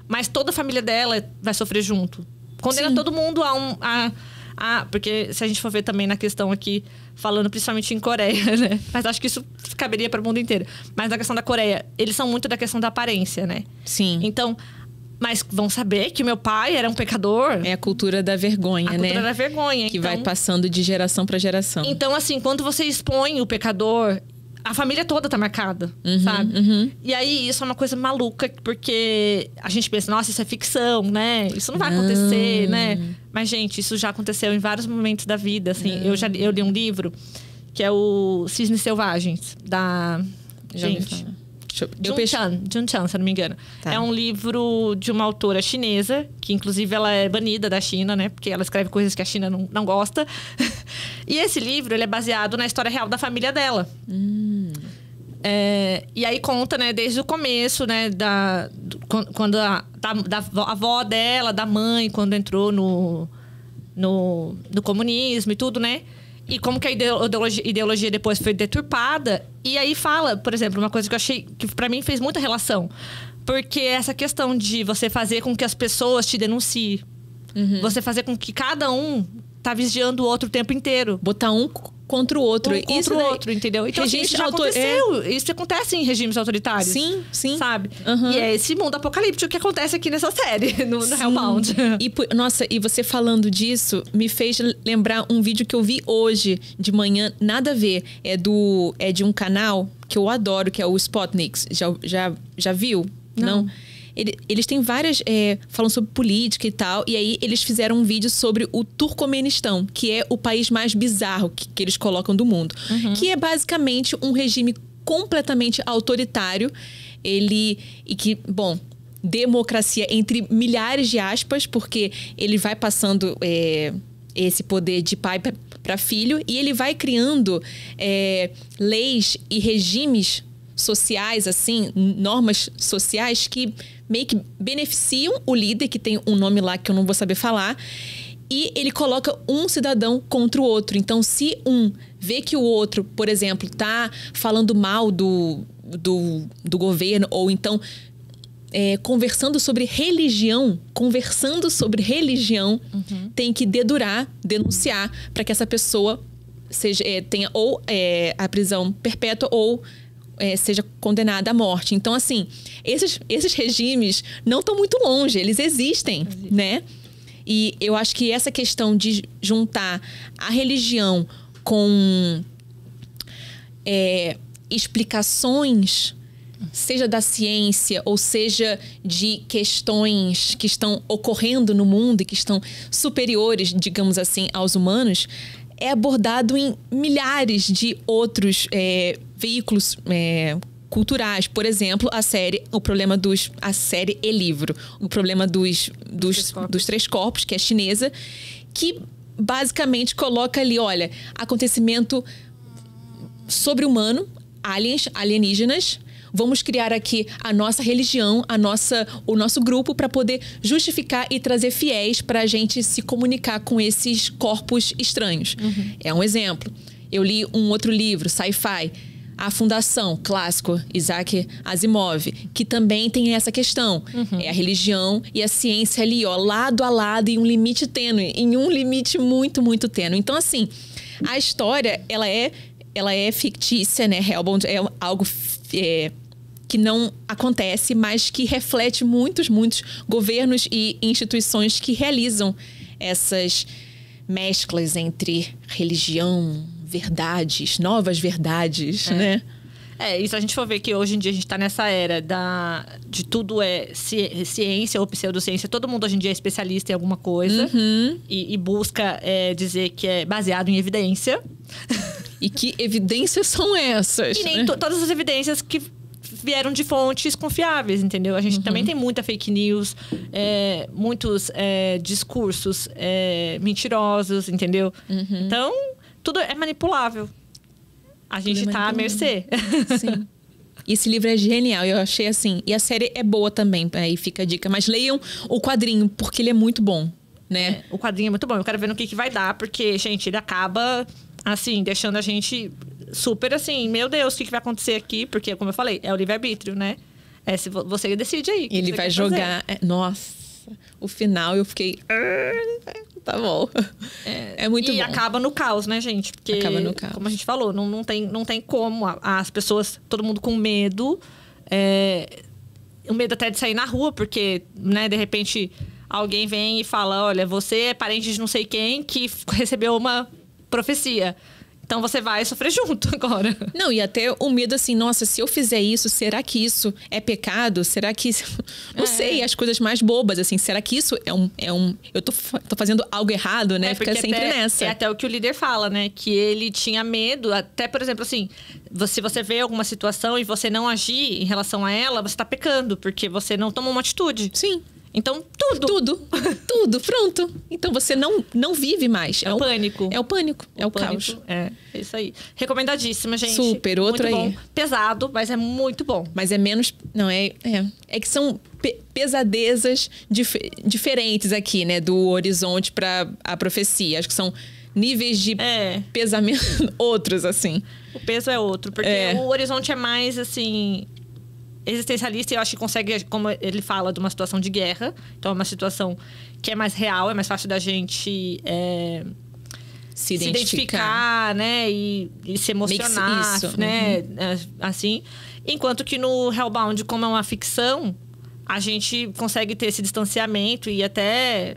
Speaker 2: mas toda a família dela vai sofrer junto. Condena todo mundo porque se a gente for ver também na questão aqui, falando principalmente em Coreia, né? Mas acho que isso caberia para o mundo inteiro. Mas na questão da Coreia, eles são muito da questão da aparência, né?
Speaker 1: Sim.
Speaker 2: Então, mas vão saber que o meu pai era um pecador.
Speaker 1: É a cultura da vergonha, né? A
Speaker 2: cultura da vergonha.
Speaker 1: Que vai passando de geração para geração.
Speaker 2: Então, assim, quando você expõe o pecador... A família toda tá marcada, sabe? E aí, isso é uma coisa maluca, porque a gente pensa, nossa, isso é ficção, né? Isso não vai acontecer, né? Mas, gente, isso já aconteceu em vários momentos da vida, assim. Eu li um livro, que é o Cisnes Selvagens, da... Gente... Jun Chan, se eu não me engano. Tá. É um livro de uma autora chinesa, que inclusive ela é banida da China, né? Porque ela escreve coisas que a China não gosta. E esse livro, ele é baseado na história real da família dela. E aí conta, né, desde o começo, né? Quando da avó dela, da mãe, quando entrou no comunismo e tudo, né? E como que a ideologia depois foi deturpada. E aí fala, por exemplo, uma coisa que eu achei que pra mim fez muita relação. Porque essa questão de você fazer com que as pessoas te denunciem. Você fazer com que cada um tá vigiando o outro o tempo inteiro.
Speaker 1: Botar um contra o outro.
Speaker 2: Contra o outro, entendeu? Então, assim, isso já aconteceu. Isso acontece em regimes autoritários.
Speaker 1: Sim.
Speaker 2: Sabe? E é esse mundo apocalíptico que acontece aqui nessa série, no Hellbound.
Speaker 1: Nossa, e você falando disso, me fez lembrar um vídeo que eu vi hoje de manhã, nada a ver. É de um canal que eu adoro, que é o Spotniks. Já viu? Não? Eles têm várias... falam sobre política e tal. E aí, eles fizeram um vídeo sobre o Turcomenistão, que é o país mais bizarro que eles colocam do mundo. Que é basicamente um regime completamente autoritário. Democracia entre milhares de aspas, porque ele vai passando esse poder de pai para filho. E ele vai criando leis e regimes sociais, assim, normas sociais que meio que beneficiam o líder, que tem um nome lá que eu não vou saber falar, e ele coloca um cidadão contra o outro. Então, se um vê que o outro, por exemplo, tá falando mal do governo, ou então conversando sobre religião, tem que denunciar, para que essa pessoa tenha ou a prisão perpétua ou seja condenada à morte. Então, assim, esses regimes não estão muito longe, eles existem, né? E eu acho que essa questão de juntar a religião com explicações, seja da ciência ou seja de questões que estão ocorrendo no mundo e que estão superiores, digamos assim, aos humanos, é abordado em milhares de outros veículos culturais. Por exemplo, a série e livro. O problema dos três corpos, que é chinesa, que basicamente coloca ali, olha, acontecimento sobre-humano, alienígenas. Vamos criar aqui a nossa religião, o nosso grupo para poder justificar e trazer fiéis para a gente se comunicar com esses corpos estranhos. É um exemplo. Eu li um outro livro, sci-fi, A Fundação, clássico, Isaac Asimov, que também tem essa questão. É a religião e a ciência ali, ó, lado a lado, em um limite tênue, em um limite muito, muito tênue. Então, assim, a história, ela é fictícia, né? Hellbound é algo que não acontece, mas que reflete muitos governos e instituições que realizam essas mesclas entre religião, verdades, novas verdades, né?
Speaker 2: E se a gente for ver que hoje em dia a gente tá nessa era de tudo é ciência ou pseudociência, todo mundo hoje em dia é especialista em alguma coisa e busca dizer que é baseado em evidência.
Speaker 1: E que evidências são essas?
Speaker 2: E nem todas as evidências que vieram de fontes confiáveis, entendeu? A gente também tem muita fake news, muitos discursos mentirosos, entendeu? Então, tudo é manipulável. A gente tá à mercê.
Speaker 1: Sim. E esse livro é genial, eu achei assim. E a série é boa também, aí fica a dica. Mas leiam o quadrinho, porque ele é muito bom, né?
Speaker 2: O quadrinho é muito bom. Eu quero ver no que vai dar, porque, gente, ele acaba, assim, deixando a gente super assim, meu Deus, o que vai acontecer aqui? Porque, como eu falei, é o livre-arbítrio, né? Se você decide aí.
Speaker 1: Ele vai jogar. Nossa, o final eu fiquei. Tá bom. É muito bom.
Speaker 2: E acaba no caos, né, gente? Porque,
Speaker 1: acaba no caos.
Speaker 2: Como a gente falou, não tem como. As pessoas, todo mundo com medo. O medo até de sair na rua, porque, né, de repente, alguém vem e fala: olha, você é parente de não sei quem que recebeu uma profecia. Então você vai sofrer junto agora.
Speaker 1: Não, e até o medo assim, nossa, se eu fizer isso, será que isso é pecado? Será que... Não sei, as coisas mais bobas, assim, será que isso é um... Eu tô fazendo algo errado, né? Fica sempre nessa.
Speaker 2: É até o que o líder fala, né? Que ele tinha medo, até, por exemplo, assim, se você vê alguma situação e você não agir em relação a ela, você tá pecando, porque você não tomou uma atitude.
Speaker 1: Sim.
Speaker 2: Então,
Speaker 1: tudo, pronto. Então você não vive mais.
Speaker 2: É o pânico.
Speaker 1: É o pânico, é o caos.
Speaker 2: É isso aí. Recomendadíssima, gente.
Speaker 1: Super, outro
Speaker 2: muito
Speaker 1: aí.
Speaker 2: Bom. Pesado, mas é muito bom.
Speaker 1: Mas é menos... Não, é que são pesadezas diferentes aqui, né? Do horizonte para a profecia. Acho que são níveis de pesamento outros, assim.
Speaker 2: O peso é outro, porque o horizonte é mais, assim... existencialista, e eu acho que consegue, como ele fala, de uma situação de guerra. Então, é uma situação que é mais real, é mais fácil da gente
Speaker 1: se identificar,
Speaker 2: né? E se emocionar, né? Assim. Enquanto que no Hellbound, como é uma ficção, a gente consegue ter esse distanciamento e até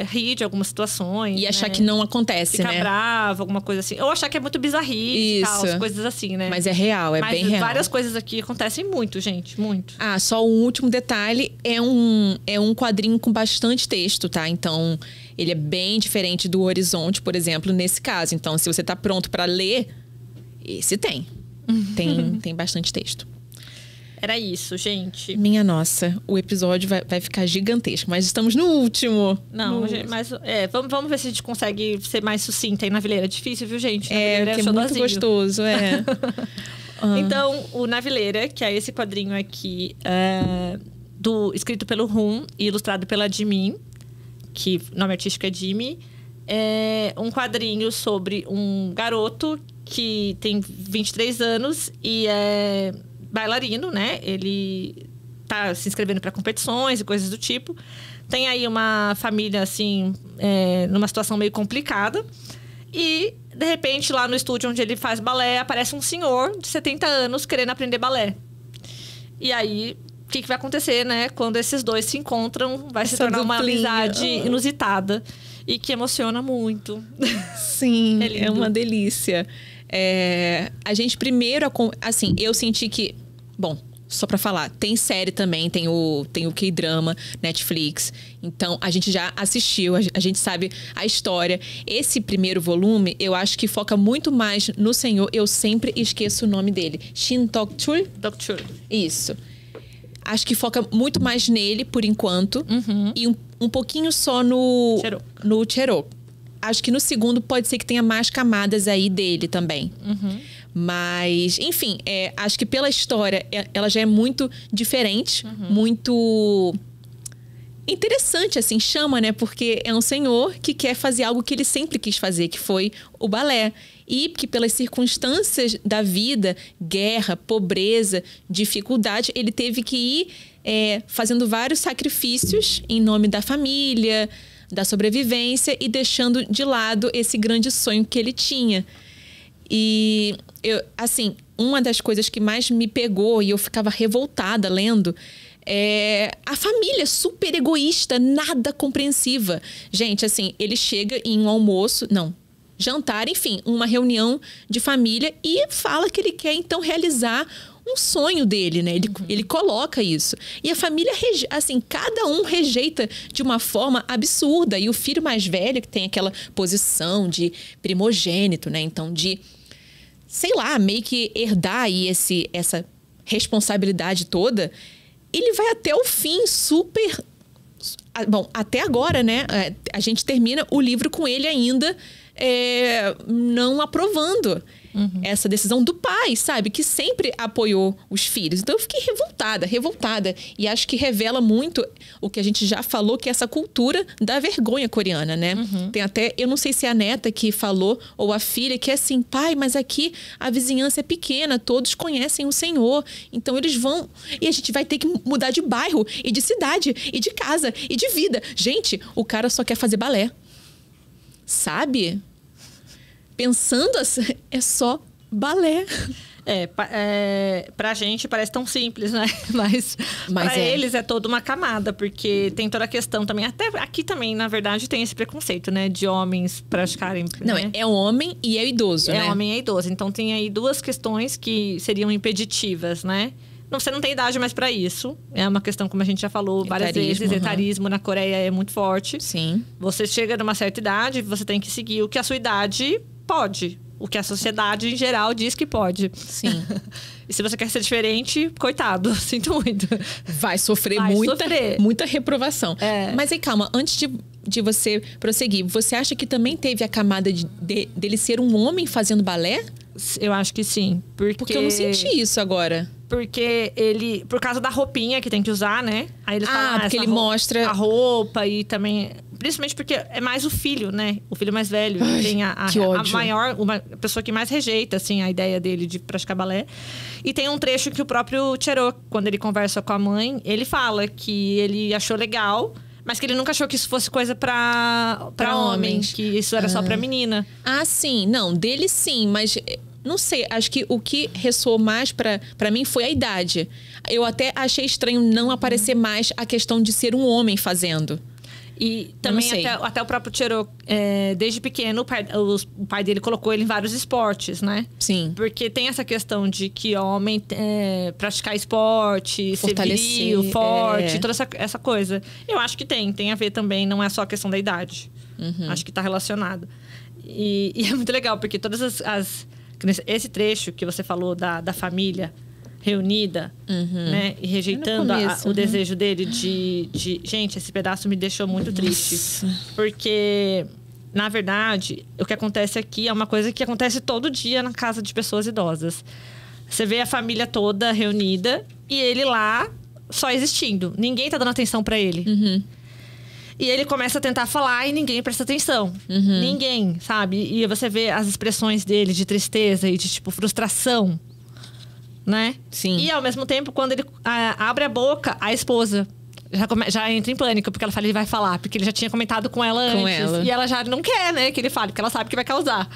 Speaker 2: rir de algumas situações.
Speaker 1: E achar que não acontece,
Speaker 2: Ficar
Speaker 1: né?
Speaker 2: bravo, alguma coisa assim. Ou achar que é muito bizarrice e tal, as coisas assim, né?
Speaker 1: Mas é real, bem real.
Speaker 2: Mas várias coisas aqui acontecem muito, gente, muito.
Speaker 1: Só um último detalhe, é um quadrinho com bastante texto, tá? Então, ele é bem diferente do Horizonte, por exemplo, nesse caso. Então, se você tá pronto para ler, esse tem. Tem bastante texto.
Speaker 2: Era isso, gente.
Speaker 1: Minha nossa, o episódio vai ficar gigantesco, mas estamos no último.
Speaker 2: Não, mas vamos ver se a gente consegue ser mais sucinta aí na Navileira. É difícil, viu, gente?
Speaker 1: Que é muito gostoso,
Speaker 2: Então, o Navileira, que é esse quadrinho aqui, escrito pelo Rum e ilustrado pela Jimin, que o nome artístico é Jimmy, é um quadrinho sobre um garoto que tem 23 anos e é bailarino, né? Ele tá se inscrevendo para competições e coisas do tipo. Tem aí uma família, assim, numa situação meio complicada. E, de repente, lá no estúdio onde ele faz balé, aparece um senhor de 70 anos querendo aprender balé. E aí, o que vai acontecer, né? Quando esses dois se encontram, vai se tornar uma amizade inusitada. E que emociona muito.
Speaker 1: Sim, é uma delícia. A gente primeiro... Assim, eu senti que... Bom, só pra falar, tem série também, tem o K-drama, Netflix. Então, a gente já assistiu, a gente sabe a história. Esse primeiro volume, eu acho que foca muito mais no senhor. Eu sempre esqueço o nome dele. Shin Dok-chul?
Speaker 2: Dok-chul.
Speaker 1: Isso. Acho que foca muito mais nele, por enquanto. E um pouquinho só no Chero. Acho que no segundo pode ser que tenha mais camadas aí dele também. Mas, enfim, acho que pela história, ela já é muito diferente, muito interessante, assim, chama, né? Porque é um senhor que quer fazer algo que ele sempre quis fazer, que foi o balé. E que pelas circunstâncias da vida, guerra, pobreza, dificuldade, ele teve que ir fazendo vários sacrifícios em nome da família, da sobrevivência e deixando de lado esse grande sonho que ele tinha. E, assim, uma das coisas que mais me pegou e eu ficava revoltada lendo a família super egoísta, nada compreensiva. Gente, assim, ele chega em um almoço, jantar, enfim, uma reunião de família e fala que ele quer, então, realizar um sonho dele, né? Ele coloca isso. E a família, assim, cada um rejeita de uma forma absurda. E o filho mais velho, que tem aquela posição de primogênito, né? Então, de, sei lá, meio que herdar aí essa responsabilidade toda, ele vai até o fim super... Bom, até agora, né? A gente termina o livro com ele ainda não aprovando essa decisão do pai, sabe? Que sempre apoiou os filhos. Então eu fiquei revoltada. E acho que revela muito o que a gente já falou, que é essa cultura da vergonha coreana, né? Tem até, eu não sei se é a neta que falou ou a filha, que é assim, pai, mas aqui a vizinhança é pequena, todos conhecem o Senhor. Então eles vão... E a gente vai ter que mudar de bairro, e de cidade, e de casa, e de vida. Gente, o cara só quer fazer balé. Sabe? Pensando assim, é só balé.
Speaker 2: Pra gente parece tão simples, né? Mas pra eles é toda uma camada, porque tem toda a questão também. Até aqui também, na verdade, tem esse preconceito, né? De homens praticarem.
Speaker 1: Não,
Speaker 2: né?
Speaker 1: é homem e é idoso, né?
Speaker 2: É homem e é idoso. Então tem aí duas questões que seriam impeditivas, né? Você não tem idade mais pra isso. É uma questão, como a gente já falou várias vezes. Etarismo na Coreia é muito forte.
Speaker 1: Sim.
Speaker 2: Você chega numa certa idade, você tem que seguir o que a sua idade pode. O que a sociedade, em geral, diz que pode.
Speaker 1: Sim.
Speaker 2: E se você quer ser diferente, coitado. Sinto muito.
Speaker 1: Vai sofrer muita reprovação. Mas aí, calma. Antes de você prosseguir, você acha que também teve a camada dele ser um homem fazendo balé?
Speaker 2: Eu acho que sim.
Speaker 1: Porque eu não senti isso agora.
Speaker 2: Porque ele... Por causa da roupinha que tem que usar, né? Aí eles falam,
Speaker 1: porque ele mostra...
Speaker 2: A roupa e também... Principalmente porque é mais o filho, né? O filho mais velho.
Speaker 1: Ai,
Speaker 2: tem
Speaker 1: que ódio.
Speaker 2: A pessoa que mais rejeita, assim, a ideia dele de praticar balé. E tem um trecho que o próprio Cherok, quando ele conversa com a mãe, ele fala que ele achou legal... Mas que ele nunca achou que isso fosse coisa pra homens. Que isso era só pra menina.
Speaker 1: Ah, sim. Não, dele sim. Mas, não sei. Acho que o que ressoou mais pra mim foi a idade. Eu até achei estranho não aparecer mais a questão de ser um homem fazendo.
Speaker 2: E também até o próprio Cherok, desde pequeno, o pai dele colocou ele em vários esportes, né?
Speaker 1: Sim.
Speaker 2: Porque tem essa questão de que homem praticar esporte, ser viril, forte, toda essa coisa. Eu acho que tem a ver também, não é só a questão da idade. Acho que tá relacionado. E é muito legal, porque todas esse trecho que você falou da família reunida, né? E rejeitando o desejo dele de... Gente, esse pedaço me deixou muito triste. Porque, na verdade, o que acontece aqui é uma coisa que acontece todo dia na casa de pessoas idosas. Você vê a família toda reunida e ele lá só existindo. Ninguém tá dando atenção pra ele. E ele começa a tentar falar e ninguém presta atenção. Ninguém, sabe? E você vê as expressões dele de tristeza e de, tipo, frustração. Né?
Speaker 1: Sim.
Speaker 2: E ao mesmo tempo, quando ele abre a boca, a esposa já entra em pânico, porque ela fala, ele vai falar, porque ele já tinha comentado com ela antes. E ela já não quer, né, que ele fale, porque ela sabe que vai causar.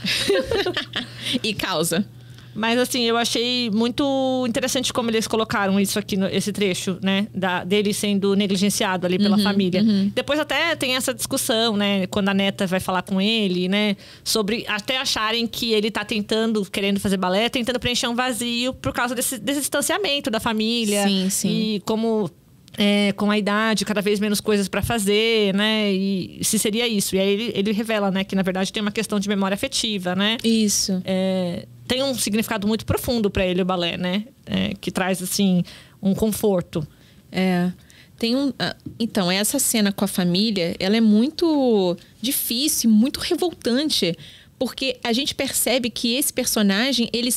Speaker 1: E causa.
Speaker 2: Mas assim, eu achei muito interessante como eles colocaram isso aqui, esse trecho, né? Dele sendo negligenciado ali pela família. Depois até tem essa discussão, né? Quando a neta vai falar com ele, né? Sobre até acharem que ele tá querendo fazer balé, tentando preencher um vazio por causa desse distanciamento da família.
Speaker 1: Sim.
Speaker 2: E como... com a idade, cada vez menos coisas pra fazer, né? E se seria isso. E aí ele revela, né? Que na verdade tem uma questão de memória afetiva, né?
Speaker 1: Isso.
Speaker 2: Tem um significado muito profundo pra ele o balé, né? Que traz, assim, um conforto.
Speaker 1: Então, essa cena com a família, ela é muito difícil, muito revoltante. porque a gente percebe que esse personagem, ele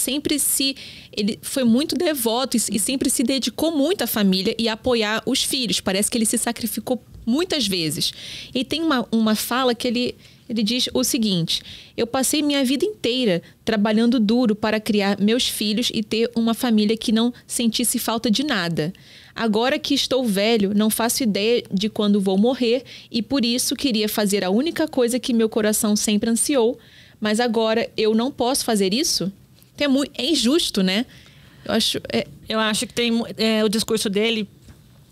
Speaker 1: foi muito devoto e sempre se dedicou muito à família e a apoiar os filhos. Parece que ele se sacrificou muitas vezes. E tem uma fala que ele diz o seguinte: eu passei minha vida inteira trabalhando duro para criar meus filhos e ter uma família que não sentisse falta de nada. Agora que estou velho, não faço ideia de quando vou morrer e por isso queria fazer a única coisa que meu coração sempre ansiou, mas agora eu não posso fazer isso? É injusto, né?
Speaker 2: Eu acho que tem o discurso dele.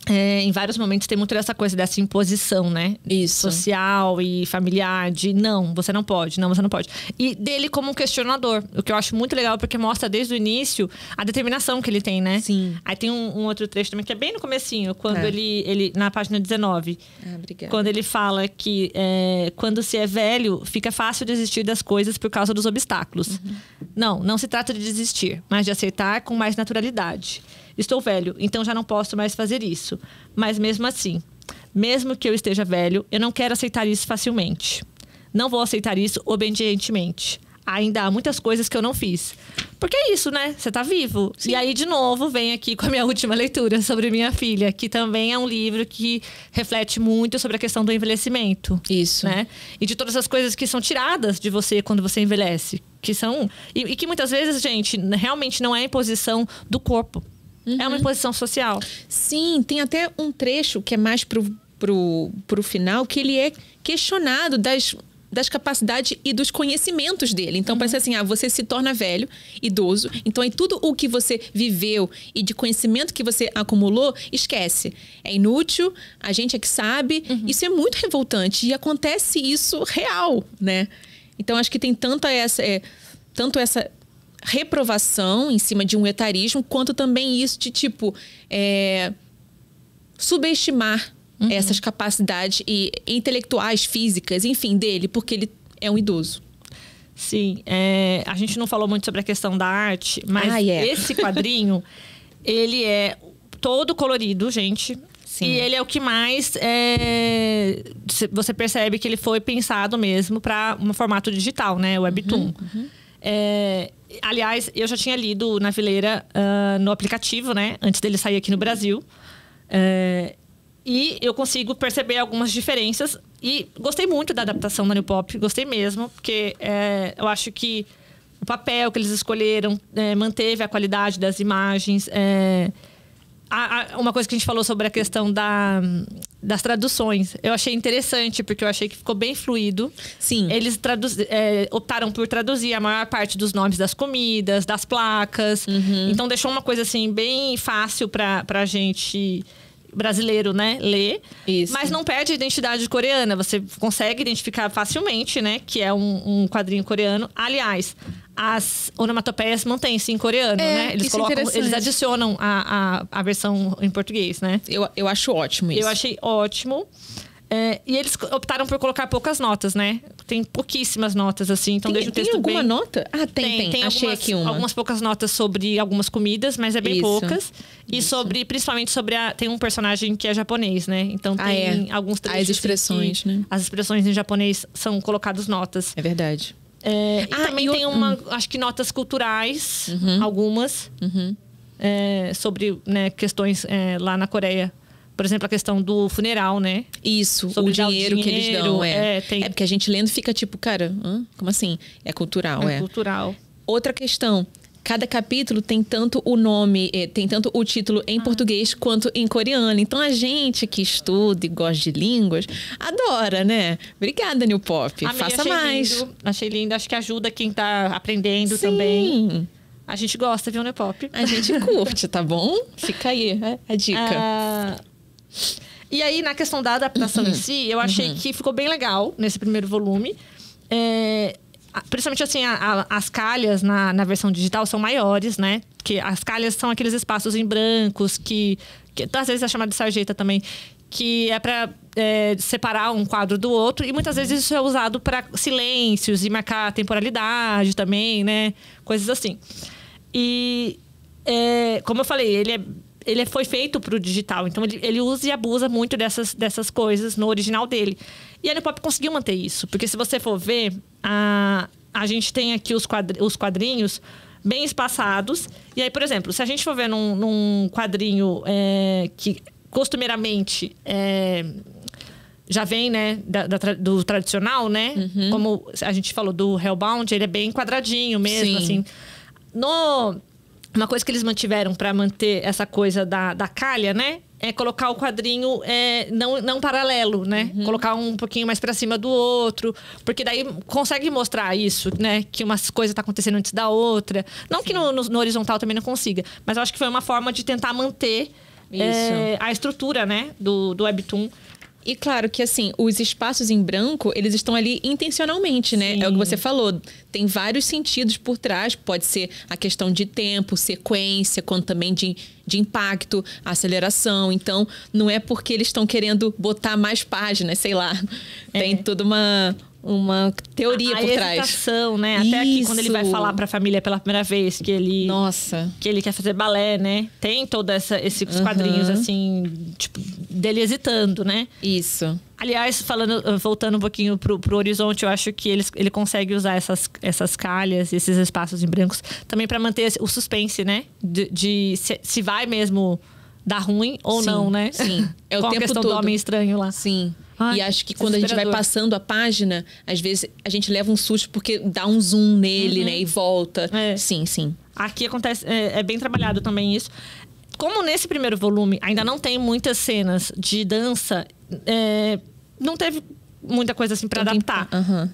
Speaker 2: Em vários momentos tem muito dessa coisa dessa imposição, né?
Speaker 1: Isso.
Speaker 2: Social e familiar, de não, você não pode, não, você não pode. E dele como um questionador, o que eu acho muito legal, porque mostra desde o início a determinação que ele tem, né?
Speaker 1: Sim.
Speaker 2: Aí tem um outro trecho também, que é bem no comecinho, quando ele na página 19.
Speaker 1: Obrigada.
Speaker 2: Quando ele fala que quando se é velho, fica fácil desistir das coisas por causa dos obstáculos. Não se trata de desistir, mas de aceitar com mais naturalidade. Estou velho, então já não posso mais fazer isso. Mas mesmo assim, mesmo que eu esteja velho, eu não quero aceitar isso facilmente. Não vou aceitar isso obedientemente. Ainda há muitas coisas que eu não fiz. Porque é isso, né? Você tá vivo. Sim. E aí, de novo, vem aqui com a minha última leitura sobre Minha Filha, que também é um livro que reflete muito sobre a questão do envelhecimento.
Speaker 1: Isso.
Speaker 2: Né? E de todas as coisas que são tiradas de você quando você envelhece. Que são... E que muitas vezes, gente, realmente não é imposição do corpo. É uma imposição social.
Speaker 1: Sim, tem até um trecho que é mais pro final, que ele é questionado das capacidades e dos conhecimentos dele. Então, parece assim, você se torna velho, idoso, então aí tudo o que você viveu e de conhecimento que você acumulou, esquece. É inútil, a gente é que sabe. Isso é muito revoltante e acontece isso real, né? Então, acho que tem tanto essa reprovação em cima de um etarismo, quanto também isso de, subestimar essas capacidades intelectuais, físicas, enfim, dele, porque ele é um idoso.
Speaker 2: Sim, a gente não falou muito sobre a questão da arte, mas esse quadrinho, ele é todo colorido, gente. Sim. E ele é o que mais... você percebe que ele foi pensado mesmo para um formato digital, né? O Webtoon. Aliás, eu já tinha lido na Vileira no aplicativo, né? Antes dele sair aqui no Brasil. E eu consigo perceber algumas diferenças. E gostei muito da adaptação da New Pop. Gostei mesmo, porque eu acho que o papel que eles escolheram manteve a qualidade das imagens. Uma coisa que a gente falou sobre a questão das traduções. Eu achei interessante, porque eu achei que ficou bem fluido.
Speaker 1: Sim.
Speaker 2: Eles optaram por traduzir a maior parte dos nomes das comidas, das placas. Então, deixou uma coisa, assim, bem fácil pra gente... brasileiro, né, ler.
Speaker 1: Isso.
Speaker 2: Mas não perde a identidade coreana. Você consegue identificar facilmente, né, que é um quadrinho coreano. Aliás, as onomatopeias mantêm-se em coreano, né? Eles adicionam a versão em português, né?
Speaker 1: Eu acho ótimo isso.
Speaker 2: Eu achei ótimo. E eles optaram por colocar poucas notas, né? Tem pouquíssimas notas, assim. Então deixa o texto
Speaker 1: bem... Tem alguma nota? Tem. Achei aqui uma.
Speaker 2: Algumas poucas notas sobre algumas comidas, mas é bem poucas. E principalmente sobre tem um personagem que é japonês, né? Então tem alguns trechos...
Speaker 1: As expressões, né?
Speaker 2: As expressões em japonês são colocadas notas.
Speaker 1: É verdade.
Speaker 2: E também tem acho que notas culturais, algumas, sobre, né, questões lá na Coreia. Por exemplo, a questão do funeral, né?
Speaker 1: Isso,
Speaker 2: sobre
Speaker 1: o dinheiro que eles dão. É porque a gente lendo fica tipo, cara, como assim? É cultural,
Speaker 2: É cultural.
Speaker 1: Outra questão. Cada capítulo tem tanto o nome, tem tanto o título em português quanto em coreano. Então, a gente que estuda e gosta de línguas, adora, né? Obrigada, New Pop. Faça mais.
Speaker 2: Achei lindo. Acho que ajuda quem tá aprendendo também. A gente gosta, viu, New Pop?
Speaker 1: A gente curte, tá bom? Fica aí a dica.
Speaker 2: E aí, na questão da adaptação em si, eu achei que ficou bem legal nesse primeiro volume. Principalmente assim, as calhas na versão digital são maiores, né? Porque as calhas são aqueles espaços em brancos que às vezes é chamado de sarjeta também, que é para separar um quadro do outro. E muitas vezes isso é usado para silêncios e marcar a temporalidade também, né? Coisas assim. E, como eu falei, ele foi feito para o digital. Então, ele usa e abusa muito dessas coisas no original dele. E a New Pop conseguiu manter isso. Porque se você for ver, a gente tem aqui os quadrinhos bem espaçados. E aí, por exemplo, se a gente for ver num quadrinho que costumeiramente já vem, né, do tradicional, né? Como a gente falou do Hellbound, ele é bem quadradinho mesmo, assim. Uma coisa que eles mantiveram para manter essa coisa da calha, né? É colocar o quadrinho não paralelo, né? Colocar um pouquinho mais para cima do outro. Porque daí consegue mostrar isso, né? Que uma coisa tá acontecendo antes da outra. Não que no horizontal também não consiga. Mas eu acho que foi uma forma de tentar manter a estrutura, né? Do Webtoon.
Speaker 1: E claro que, assim, os espaços em branco, eles estão ali intencionalmente, né?
Speaker 2: Sim.
Speaker 1: É o que você falou. Tem vários sentidos por trás. Pode ser a questão de tempo, sequência, quanto também de impacto, aceleração. Então, não é porque eles estão querendo botar mais páginas, sei lá. Tem toda uma teoria por trás.
Speaker 2: A hesitação, né? Até aqui, quando ele vai falar pra família pela primeira vez que ele...
Speaker 1: Nossa.
Speaker 2: Que ele quer fazer balé, né? Tem todos esses quadrinhos, assim, tipo, dele hesitando, né?
Speaker 1: Isso.
Speaker 2: Aliás, voltando um pouquinho pro horizonte, eu acho que ele consegue usar essas calhas, esses espaços em brancos, também pra manter o suspense, né? De se vai mesmo dar ruim ou não, né?
Speaker 1: Sim. É o
Speaker 2: com
Speaker 1: tempo
Speaker 2: a questão
Speaker 1: todo.
Speaker 2: do homem estranho lá.
Speaker 1: Sim.
Speaker 2: Ai,
Speaker 1: e acho que quando a gente vai passando a página, às vezes a gente leva um susto porque dá um zoom nele, né? E volta. Sim, sim.
Speaker 2: Aqui acontece... É bem trabalhado também isso. Como nesse primeiro volume ainda não tem muitas cenas de dança, não teve muita coisa assim pra adaptar.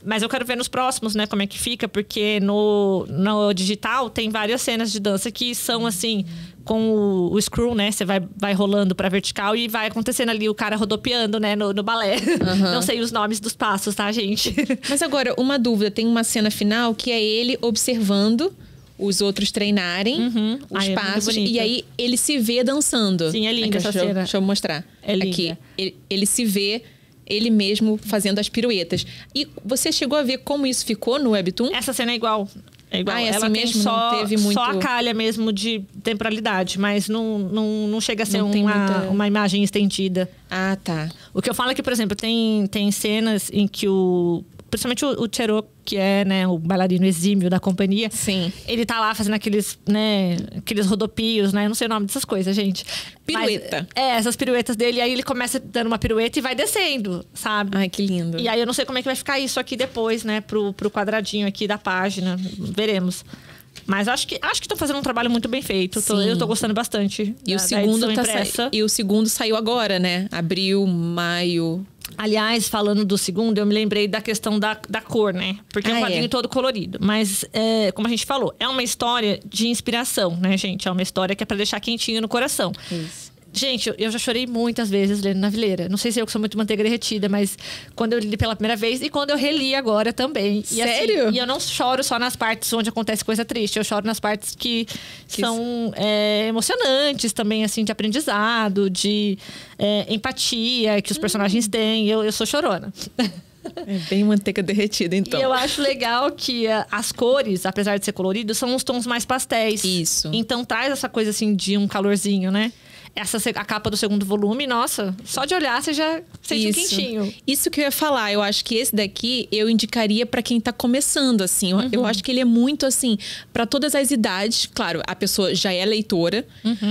Speaker 2: Mas eu quero ver nos próximos, né, como é que fica, porque no digital tem várias cenas de dança que são assim, com o screw, né? Você vai rolando pra vertical e vai acontecendo ali o cara rodopiando, né, no balé. Não sei os nomes dos passos, tá, gente?
Speaker 1: Mas agora, uma dúvida, tem uma cena final que é ele observando os outros treinarem os passos. E aí ele se vê dançando.
Speaker 2: Sim, é linda essa cena.
Speaker 1: Deixa eu mostrar.
Speaker 2: É linda.
Speaker 1: Aqui. Ele se vê ele mesmo fazendo as piruetas. E você chegou a ver como isso ficou no Webtoon?
Speaker 2: Essa cena é igual. É igual.
Speaker 1: Ela
Speaker 2: assim
Speaker 1: mesmo
Speaker 2: só,
Speaker 1: não teve muito...
Speaker 2: só a calha mesmo de temporalidade, mas não chega a ser
Speaker 1: muita...
Speaker 2: uma imagem estendida.
Speaker 1: Ah, tá.
Speaker 2: O que eu falo é que, por exemplo, tem cenas em que principalmente o Chero, que é, né, o bailarino exímio da companhia.
Speaker 1: Sim.
Speaker 2: Ele tá lá fazendo aqueles rodopios, né? Eu não sei o nome dessas coisas, gente.
Speaker 1: Pirueta.
Speaker 2: Mas, essas piruetas dele. E aí ele começa dando uma pirueta e vai descendo, sabe?
Speaker 1: Ai, que lindo.
Speaker 2: E aí eu não sei como é que vai ficar isso aqui depois, né? Pro quadradinho aqui da página. Veremos. Mas acho que estão fazendo um trabalho muito bem feito. Eu tô gostando bastante.
Speaker 1: E o segundo saiu agora, né? Abril, maio...
Speaker 2: Aliás, falando do segundo, eu me lembrei da questão da cor, né? Porque é um quadrinho todo colorido. Mas, como a gente falou, é uma história de inspiração, né, gente? É uma história que é pra deixar quentinho no coração.
Speaker 1: Isso.
Speaker 2: Gente, eu já chorei muitas vezes lendo Navileira. Não sei se eu que sou muito manteiga derretida, mas quando eu li pela primeira vez e quando eu reli agora também.
Speaker 1: Sério?
Speaker 2: Assim, e eu não choro só nas partes onde acontece coisa triste. Eu choro nas partes que são emocionantes também, assim, de aprendizado, de empatia que os personagens têm. Eu sou chorona.
Speaker 1: É bem manteiga derretida, então.
Speaker 2: E eu acho legal que as cores, apesar de ser colorido, são os tons mais pastéis.
Speaker 1: Isso.
Speaker 2: Então traz essa coisa assim de um calorzinho, né? A capa do segundo volume, nossa, só de olhar você já sente um quentinho.
Speaker 1: Isso que eu ia falar, eu acho que esse daqui eu indicaria pra quem tá começando, assim. Eu acho que ele é muito, assim, pra todas as idades. Claro, a pessoa já é leitora.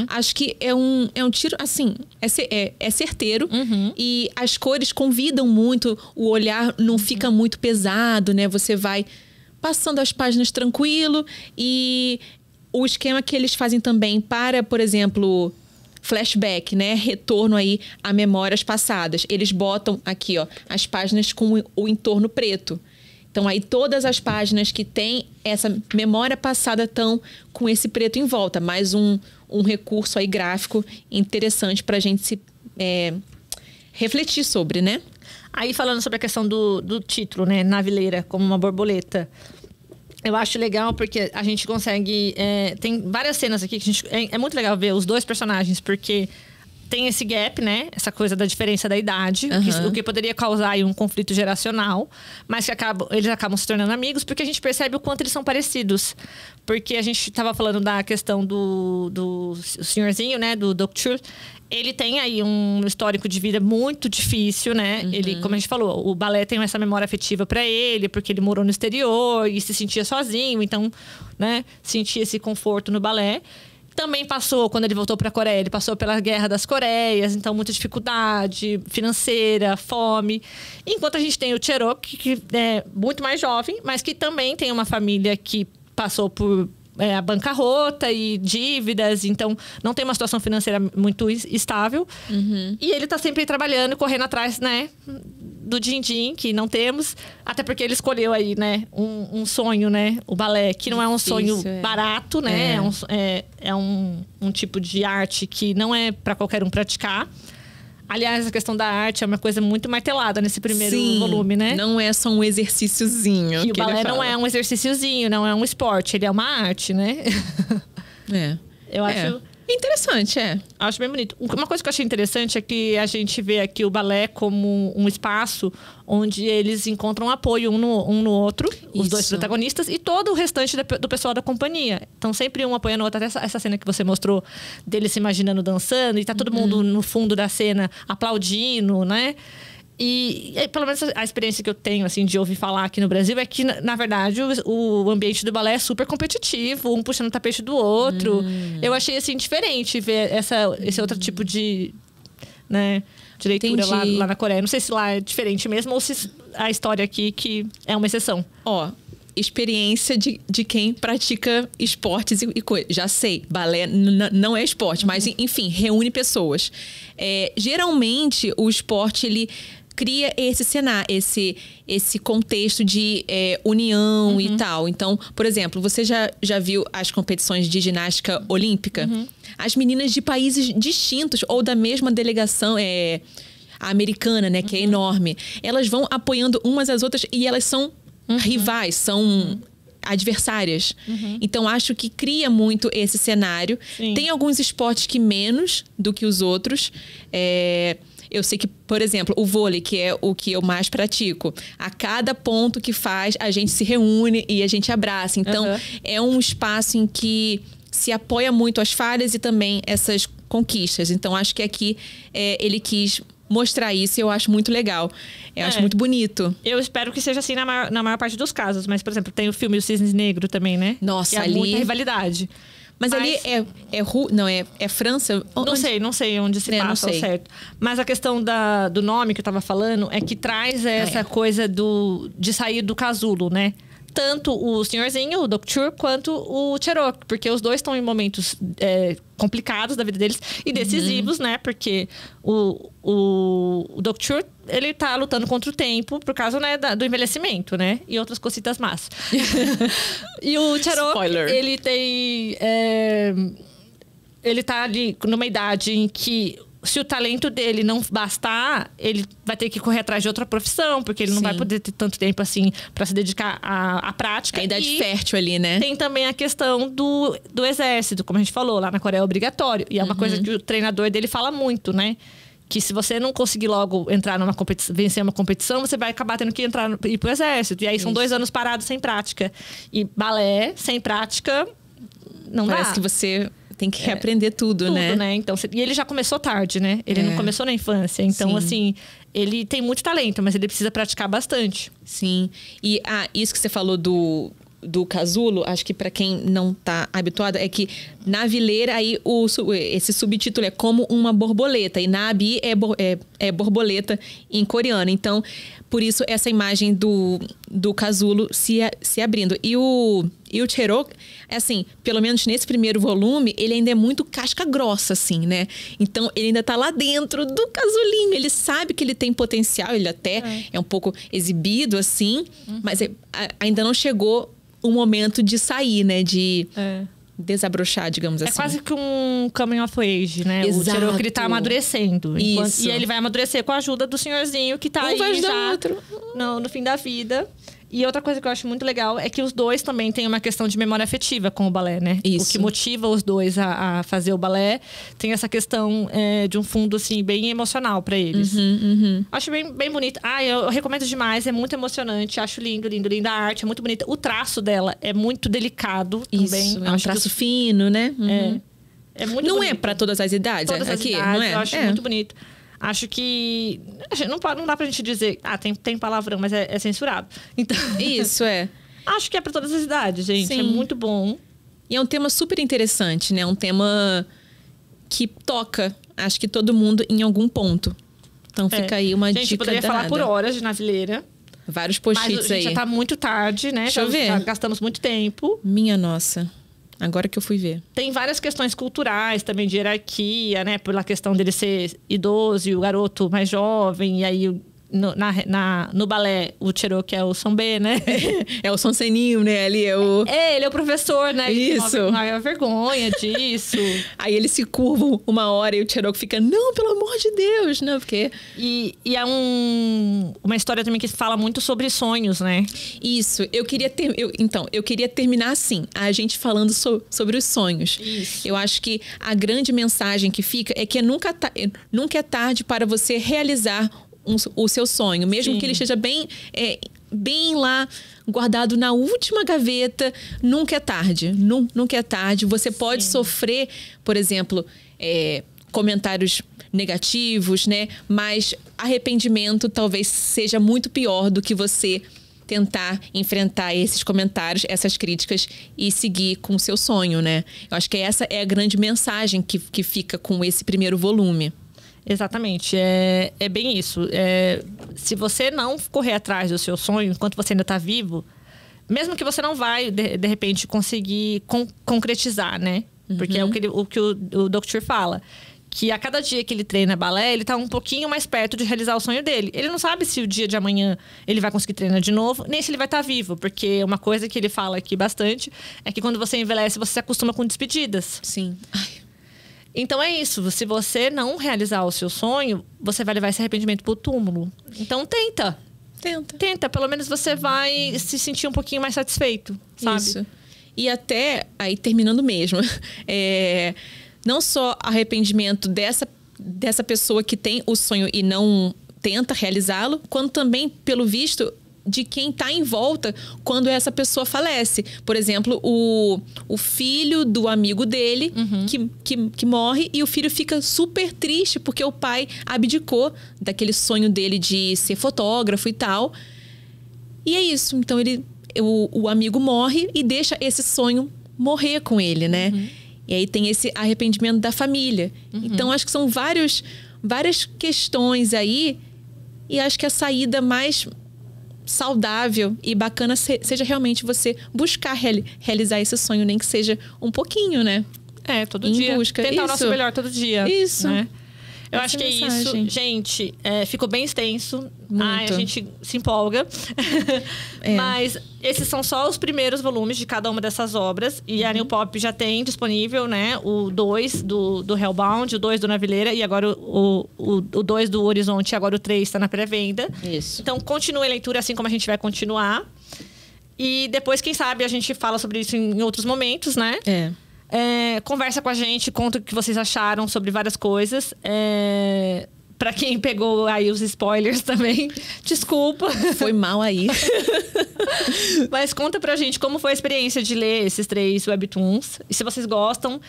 Speaker 1: Acho que é um tiro, assim, é certeiro. E as cores convidam muito, o olhar não fica muito pesado, né? Você vai passando as páginas tranquilo. E o esquema que eles fazem também para, por exemplo... flashback, né? Retorno aí a memórias passadas. Eles botam aqui, ó, as páginas com o entorno preto. Então, aí todas as páginas que tem essa memória passada estão com esse preto em volta. Mais um recurso aí gráfico interessante pra gente se refletir sobre, né?
Speaker 2: Aí, falando sobre a questão do título, né? Navileira, como uma borboleta. Eu acho legal porque a gente consegue... tem várias cenas aqui que é muito legal ver os dois personagens, porque tem esse gap, né? Essa coisa da diferença da idade, o que poderia causar aí um conflito geracional, mas que eles acabam se tornando amigos, porque a gente percebe o quanto eles são parecidos. Porque a gente estava falando da questão do senhorzinho, né? Do Doctor. Ele tem aí um histórico de vida muito difícil, né? Ele, como a gente falou, o balé tem essa memória afetiva para ele, porque ele morou no exterior e se sentia sozinho, então, né? Sentia esse conforto no balé. Também passou, quando ele voltou para a Coreia, ele passou pela Guerra das Coreias, então muita dificuldade financeira, fome. Enquanto a gente tem o Cherok, que é muito mais jovem, mas que também tem uma família que passou por a bancarrota e dívidas, então não tem uma situação financeira muito estável. E ele tá sempre trabalhando, correndo atrás, né, do din-din, que não temos, até porque ele escolheu aí, né, um sonho, né, o balé, que não é um sonho barato, né, é um tipo de arte que não é para qualquer um praticar. Aliás, a questão da arte é uma coisa muito martelada nesse primeiro volume, né?
Speaker 1: Não é só um exercíciozinho.
Speaker 2: Que o balé não é um exercíciozinho, não é um esporte, ele é uma arte, né? Eu acho
Speaker 1: interessante,
Speaker 2: acho bem bonito. Uma coisa que eu achei interessante é que a gente vê aqui o balé como um espaço onde eles encontram apoio um no outro, os dois protagonistas, e todo o restante do pessoal da companhia. Então, sempre um apoiando o outro. Até essa cena que você mostrou dele se imaginando dançando, e tá todo mundo no fundo da cena aplaudindo, né? E pelo menos a experiência que eu tenho, assim, de ouvir falar aqui no Brasil é que, na verdade, o ambiente do balé é super competitivo, um puxando o tapete do outro. Eu achei, assim, diferente ver esse outro tipo de, né, de leitura lá na Coreia. Não sei se lá é diferente mesmo ou se a história aqui que é uma exceção.
Speaker 1: Experiência de quem pratica esportes e coisas. Já sei, balé não é esporte, mas, enfim, reúne pessoas. Geralmente, o esporte, ele cria esse cenário, esse contexto de união e tal. Então, por exemplo, você já viu as competições de ginástica olímpica? As meninas de países distintos ou da mesma delegação, a americana, né, que é enorme, elas vão apoiando umas às outras e elas são rivais, são adversárias. Então, acho que cria muito esse cenário. Tem alguns esportes que menos do que os outros. Eu sei que, por exemplo, o vôlei, que é o que eu mais pratico, a cada ponto que faz, a gente se reúne e a gente abraça. Então, é um espaço em que se apoia muito as falhas e também essas conquistas. Então, acho que aqui ele quis mostrar isso e eu acho muito legal. Eu acho muito bonito.
Speaker 2: Eu espero que seja assim na maior parte dos casos. Mas, por exemplo, tem o filme O Cisne Negro também, né?
Speaker 1: Nossa,
Speaker 2: que é muita rivalidade.
Speaker 1: Mas ali é França?
Speaker 2: Não sei onde se passa, certo. Mas a questão do nome que eu tava falando é que traz essa coisa de sair do casulo, né? Tanto o senhorzinho, o Doctor, quanto o Cherok. Porque os dois estão em momentos complicados da vida deles e decisivos, né? Porque o Doctor, ele tá lutando contra o tempo por causa, né, do envelhecimento, né? E outras cositas más. E o Cherok, ele tem... ele tá ali numa idade em que, se o talento dele não bastar, ele vai ter que correr atrás de outra profissão, porque ele não vai poder ter tanto tempo assim para se dedicar à prática.
Speaker 1: A idade fértil ali, né?
Speaker 2: Tem também a questão do exército, como a gente falou, lá na Coreia é obrigatório. E é uma coisa que o treinador dele fala muito, né? Que se você não conseguir logo entrar numa competição, vencer uma competição, você vai acabar tendo que ir pro exército. E aí são 2 anos parados sem prática. E balé, sem prática, não dá.
Speaker 1: Parece que você tem que reaprender tudo, né?
Speaker 2: Então, e ele já começou tarde, né? Ele não começou na infância. Então, assim, ele tem muito talento, mas ele precisa praticar bastante.
Speaker 1: Sim. E isso que você falou do casulo, acho que para quem não tá habituado, é que na vileira aí esse subtítulo é como uma borboleta e nabi é borboleta em coreano. Então, por isso essa imagem do casulo se abrindo. E o Cherok, assim, pelo menos nesse primeiro volume, ele ainda é muito casca grossa, assim, né? Então, ele ainda tá lá dentro do casulinho. Ele sabe que ele tem potencial, ele até é um pouco exibido, assim, mas ainda não chegou o momento de sair, né? De desabrochar, digamos assim.
Speaker 2: É quase que um coming of age, né?
Speaker 1: Exato.
Speaker 2: O Cherok, ele tá amadurecendo.
Speaker 1: Isso.
Speaker 2: E ele vai amadurecer com a ajuda do senhorzinho que tá aí já no fim da vida. E outra coisa que eu acho muito legal é que os dois também têm uma questão de memória afetiva com o balé, né?
Speaker 1: Isso.
Speaker 2: O que motiva os dois a fazer o balé tem essa questão de um fundo, assim, bem emocional pra eles. Acho bem bonito. Eu recomendo demais, é muito emocionante. Acho linda a arte, é muito bonita. O traço dela é muito delicado também.
Speaker 1: Isso, é um traço fino, né?
Speaker 2: É muito
Speaker 1: não
Speaker 2: bonito.
Speaker 1: é pra todas as idades?
Speaker 2: Todas as
Speaker 1: aqui,
Speaker 2: idades,
Speaker 1: não é?
Speaker 2: eu acho muito bonito. Acho que... Não dá pra gente dizer... tem palavrão, mas é censurado. Então,
Speaker 1: Isso, é.
Speaker 2: Acho que é pra todas as idades, gente.
Speaker 1: Sim.
Speaker 2: É muito bom.
Speaker 1: E é um tema super interessante, né? Um tema que toca, acho que todo mundo em algum ponto. Então fica aí uma
Speaker 2: gente,
Speaker 1: dica
Speaker 2: poderia
Speaker 1: danada.
Speaker 2: falar por horas de Navileira.
Speaker 1: Vários
Speaker 2: Mas
Speaker 1: post-its aí.
Speaker 2: já tá muito tarde, né?
Speaker 1: Deixa eu ver.
Speaker 2: Já gastamos muito tempo.
Speaker 1: Minha nossa. Agora que eu fui ver.
Speaker 2: Tem várias questões culturais também, de hierarquia, né? Pela questão dele ser idoso e o garoto mais jovem. E aí, no balé, o Cherokee é o Sonbê, né?
Speaker 1: É o Sonseninho, né? Ali é o...
Speaker 2: Ele é o professor, né?
Speaker 1: Isso.
Speaker 2: Uma vergonha disso.
Speaker 1: Aí eles se curvam uma hora e o Cherokee fica... Não, pelo amor de Deus, né? Porque...
Speaker 2: E é uma história também que fala muito sobre sonhos, né?
Speaker 1: Isso. Eu queria terminar assim. A gente falando sobre os sonhos.
Speaker 2: Isso.
Speaker 1: Eu acho que a grande mensagem que fica é que nunca é tarde para você realizar o seu sonho. Mesmo
Speaker 2: Sim.
Speaker 1: que ele esteja bem lá, guardado na última gaveta, nunca é tarde. Nunca é tarde. Você pode sofrer, por exemplo, comentários negativos, né? Mas arrependimento talvez seja muito pior do que você tentar enfrentar esses comentários, essas críticas e seguir com o seu sonho, né? Eu acho que essa é a grande mensagem que fica com esse primeiro volume.
Speaker 2: Exatamente, é bem isso. Se você não correr atrás do seu sonho enquanto você ainda está vivo, mesmo que você não vai, de repente, conseguir concretizar, né? Porque é o que o Dr. fala. Que a cada dia que ele treina balé, ele tá um pouquinho mais perto de realizar o sonho dele. Ele não sabe se o dia de amanhã ele vai conseguir treinar de novo, nem se ele vai estar vivo. Porque uma coisa que ele fala aqui bastante é que quando você envelhece, você se acostuma com despedidas.
Speaker 1: Sim. Ai.
Speaker 2: Então é isso. Se você não realizar o seu sonho, você vai levar esse arrependimento pro túmulo. Então tenta. Tenta. Pelo menos você vai se sentir um pouquinho mais satisfeito, sabe?
Speaker 1: Isso. E até, aí terminando mesmo, não só arrependimento dessa pessoa que tem o sonho e não tenta realizá-lo, quanto também, pelo visto, de quem está em volta quando essa pessoa falece. Por exemplo, o filho do amigo dele que morre e o filho fica super triste porque o pai abdicou daquele sonho dele de ser fotógrafo e tal. E é isso. Então, o amigo morre e deixa esse sonho morrer com ele, né? E aí tem esse arrependimento da família. Então, acho que são várias questões aí. E acho que a saída mais saudável e bacana seja realmente você buscar realizar esse sonho, nem que seja um pouquinho, né?
Speaker 2: Todo dia.
Speaker 1: Busca.
Speaker 2: Tentar o nosso melhor todo dia.
Speaker 1: Isso.
Speaker 2: Né? Eu
Speaker 1: Essa
Speaker 2: acho que é
Speaker 1: mensagem.
Speaker 2: isso. Gente, ficou bem extenso.
Speaker 1: Muito.
Speaker 2: A gente se empolga. Mas esses são só os primeiros volumes de cada uma dessas obras. E a New Pop já tem disponível, né? O 2 do Hellbound, o 2 do Navileira e agora o 2 do Horizonte. Agora o 3 está na pré-venda.
Speaker 1: Isso.
Speaker 2: Então, continue a leitura assim como a gente vai continuar. E depois, quem sabe, a gente fala sobre isso em outros momentos, né? Conversa com a gente, conta o que vocês acharam sobre várias coisas. Pra quem pegou aí os spoilers também, desculpa.
Speaker 1: Foi mal aí.
Speaker 2: Mas conta pra gente como foi a experiência de ler esses 3 webtoons. E se vocês gostam,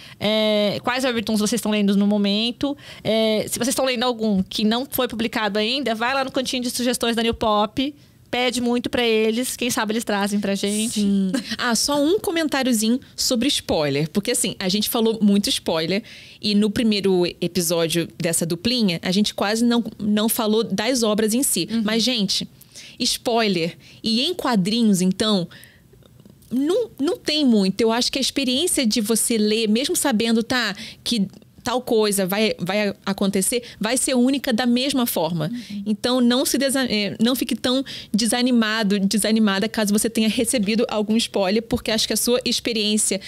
Speaker 2: quais webtoons vocês estão lendo no momento. Se vocês estão lendo algum que não foi publicado ainda, vai lá no cantinho de sugestões da New Pop. Pede muito pra eles. Quem sabe eles trazem pra gente.
Speaker 1: Sim. Só um comentáriozinho sobre spoiler. Porque assim, a gente falou muito spoiler. E no primeiro episódio dessa duplinha, a gente quase não falou das obras em si. Mas, gente, spoiler. E em quadrinhos, então, não tem muito. Eu acho que a experiência de você ler, mesmo sabendo, que tal coisa vai acontecer, vai ser única da mesma forma. Então, não fique tão desanimada caso você tenha recebido algum spoiler, porque acho que a sua experiência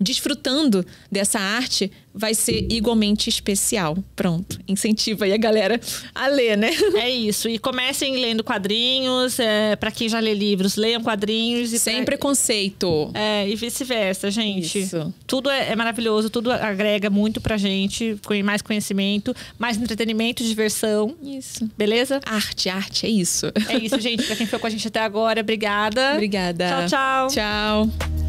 Speaker 1: desfrutando dessa arte, vai ser igualmente especial. Pronto, incentiva aí a galera a ler, né?
Speaker 2: É isso. E comecem lendo quadrinhos. Pra quem já lê livros, leiam quadrinhos.
Speaker 1: Sem preconceito.
Speaker 2: E vice-versa, gente.
Speaker 1: Isso.
Speaker 2: Tudo é maravilhoso, tudo agrega muito pra gente. Mais conhecimento, mais entretenimento, diversão.
Speaker 1: Isso.
Speaker 2: Beleza?
Speaker 1: Arte, é isso.
Speaker 2: É isso, gente. Pra quem ficou com a gente até agora, obrigada.
Speaker 1: Obrigada.
Speaker 2: Tchau, tchau.
Speaker 1: Tchau.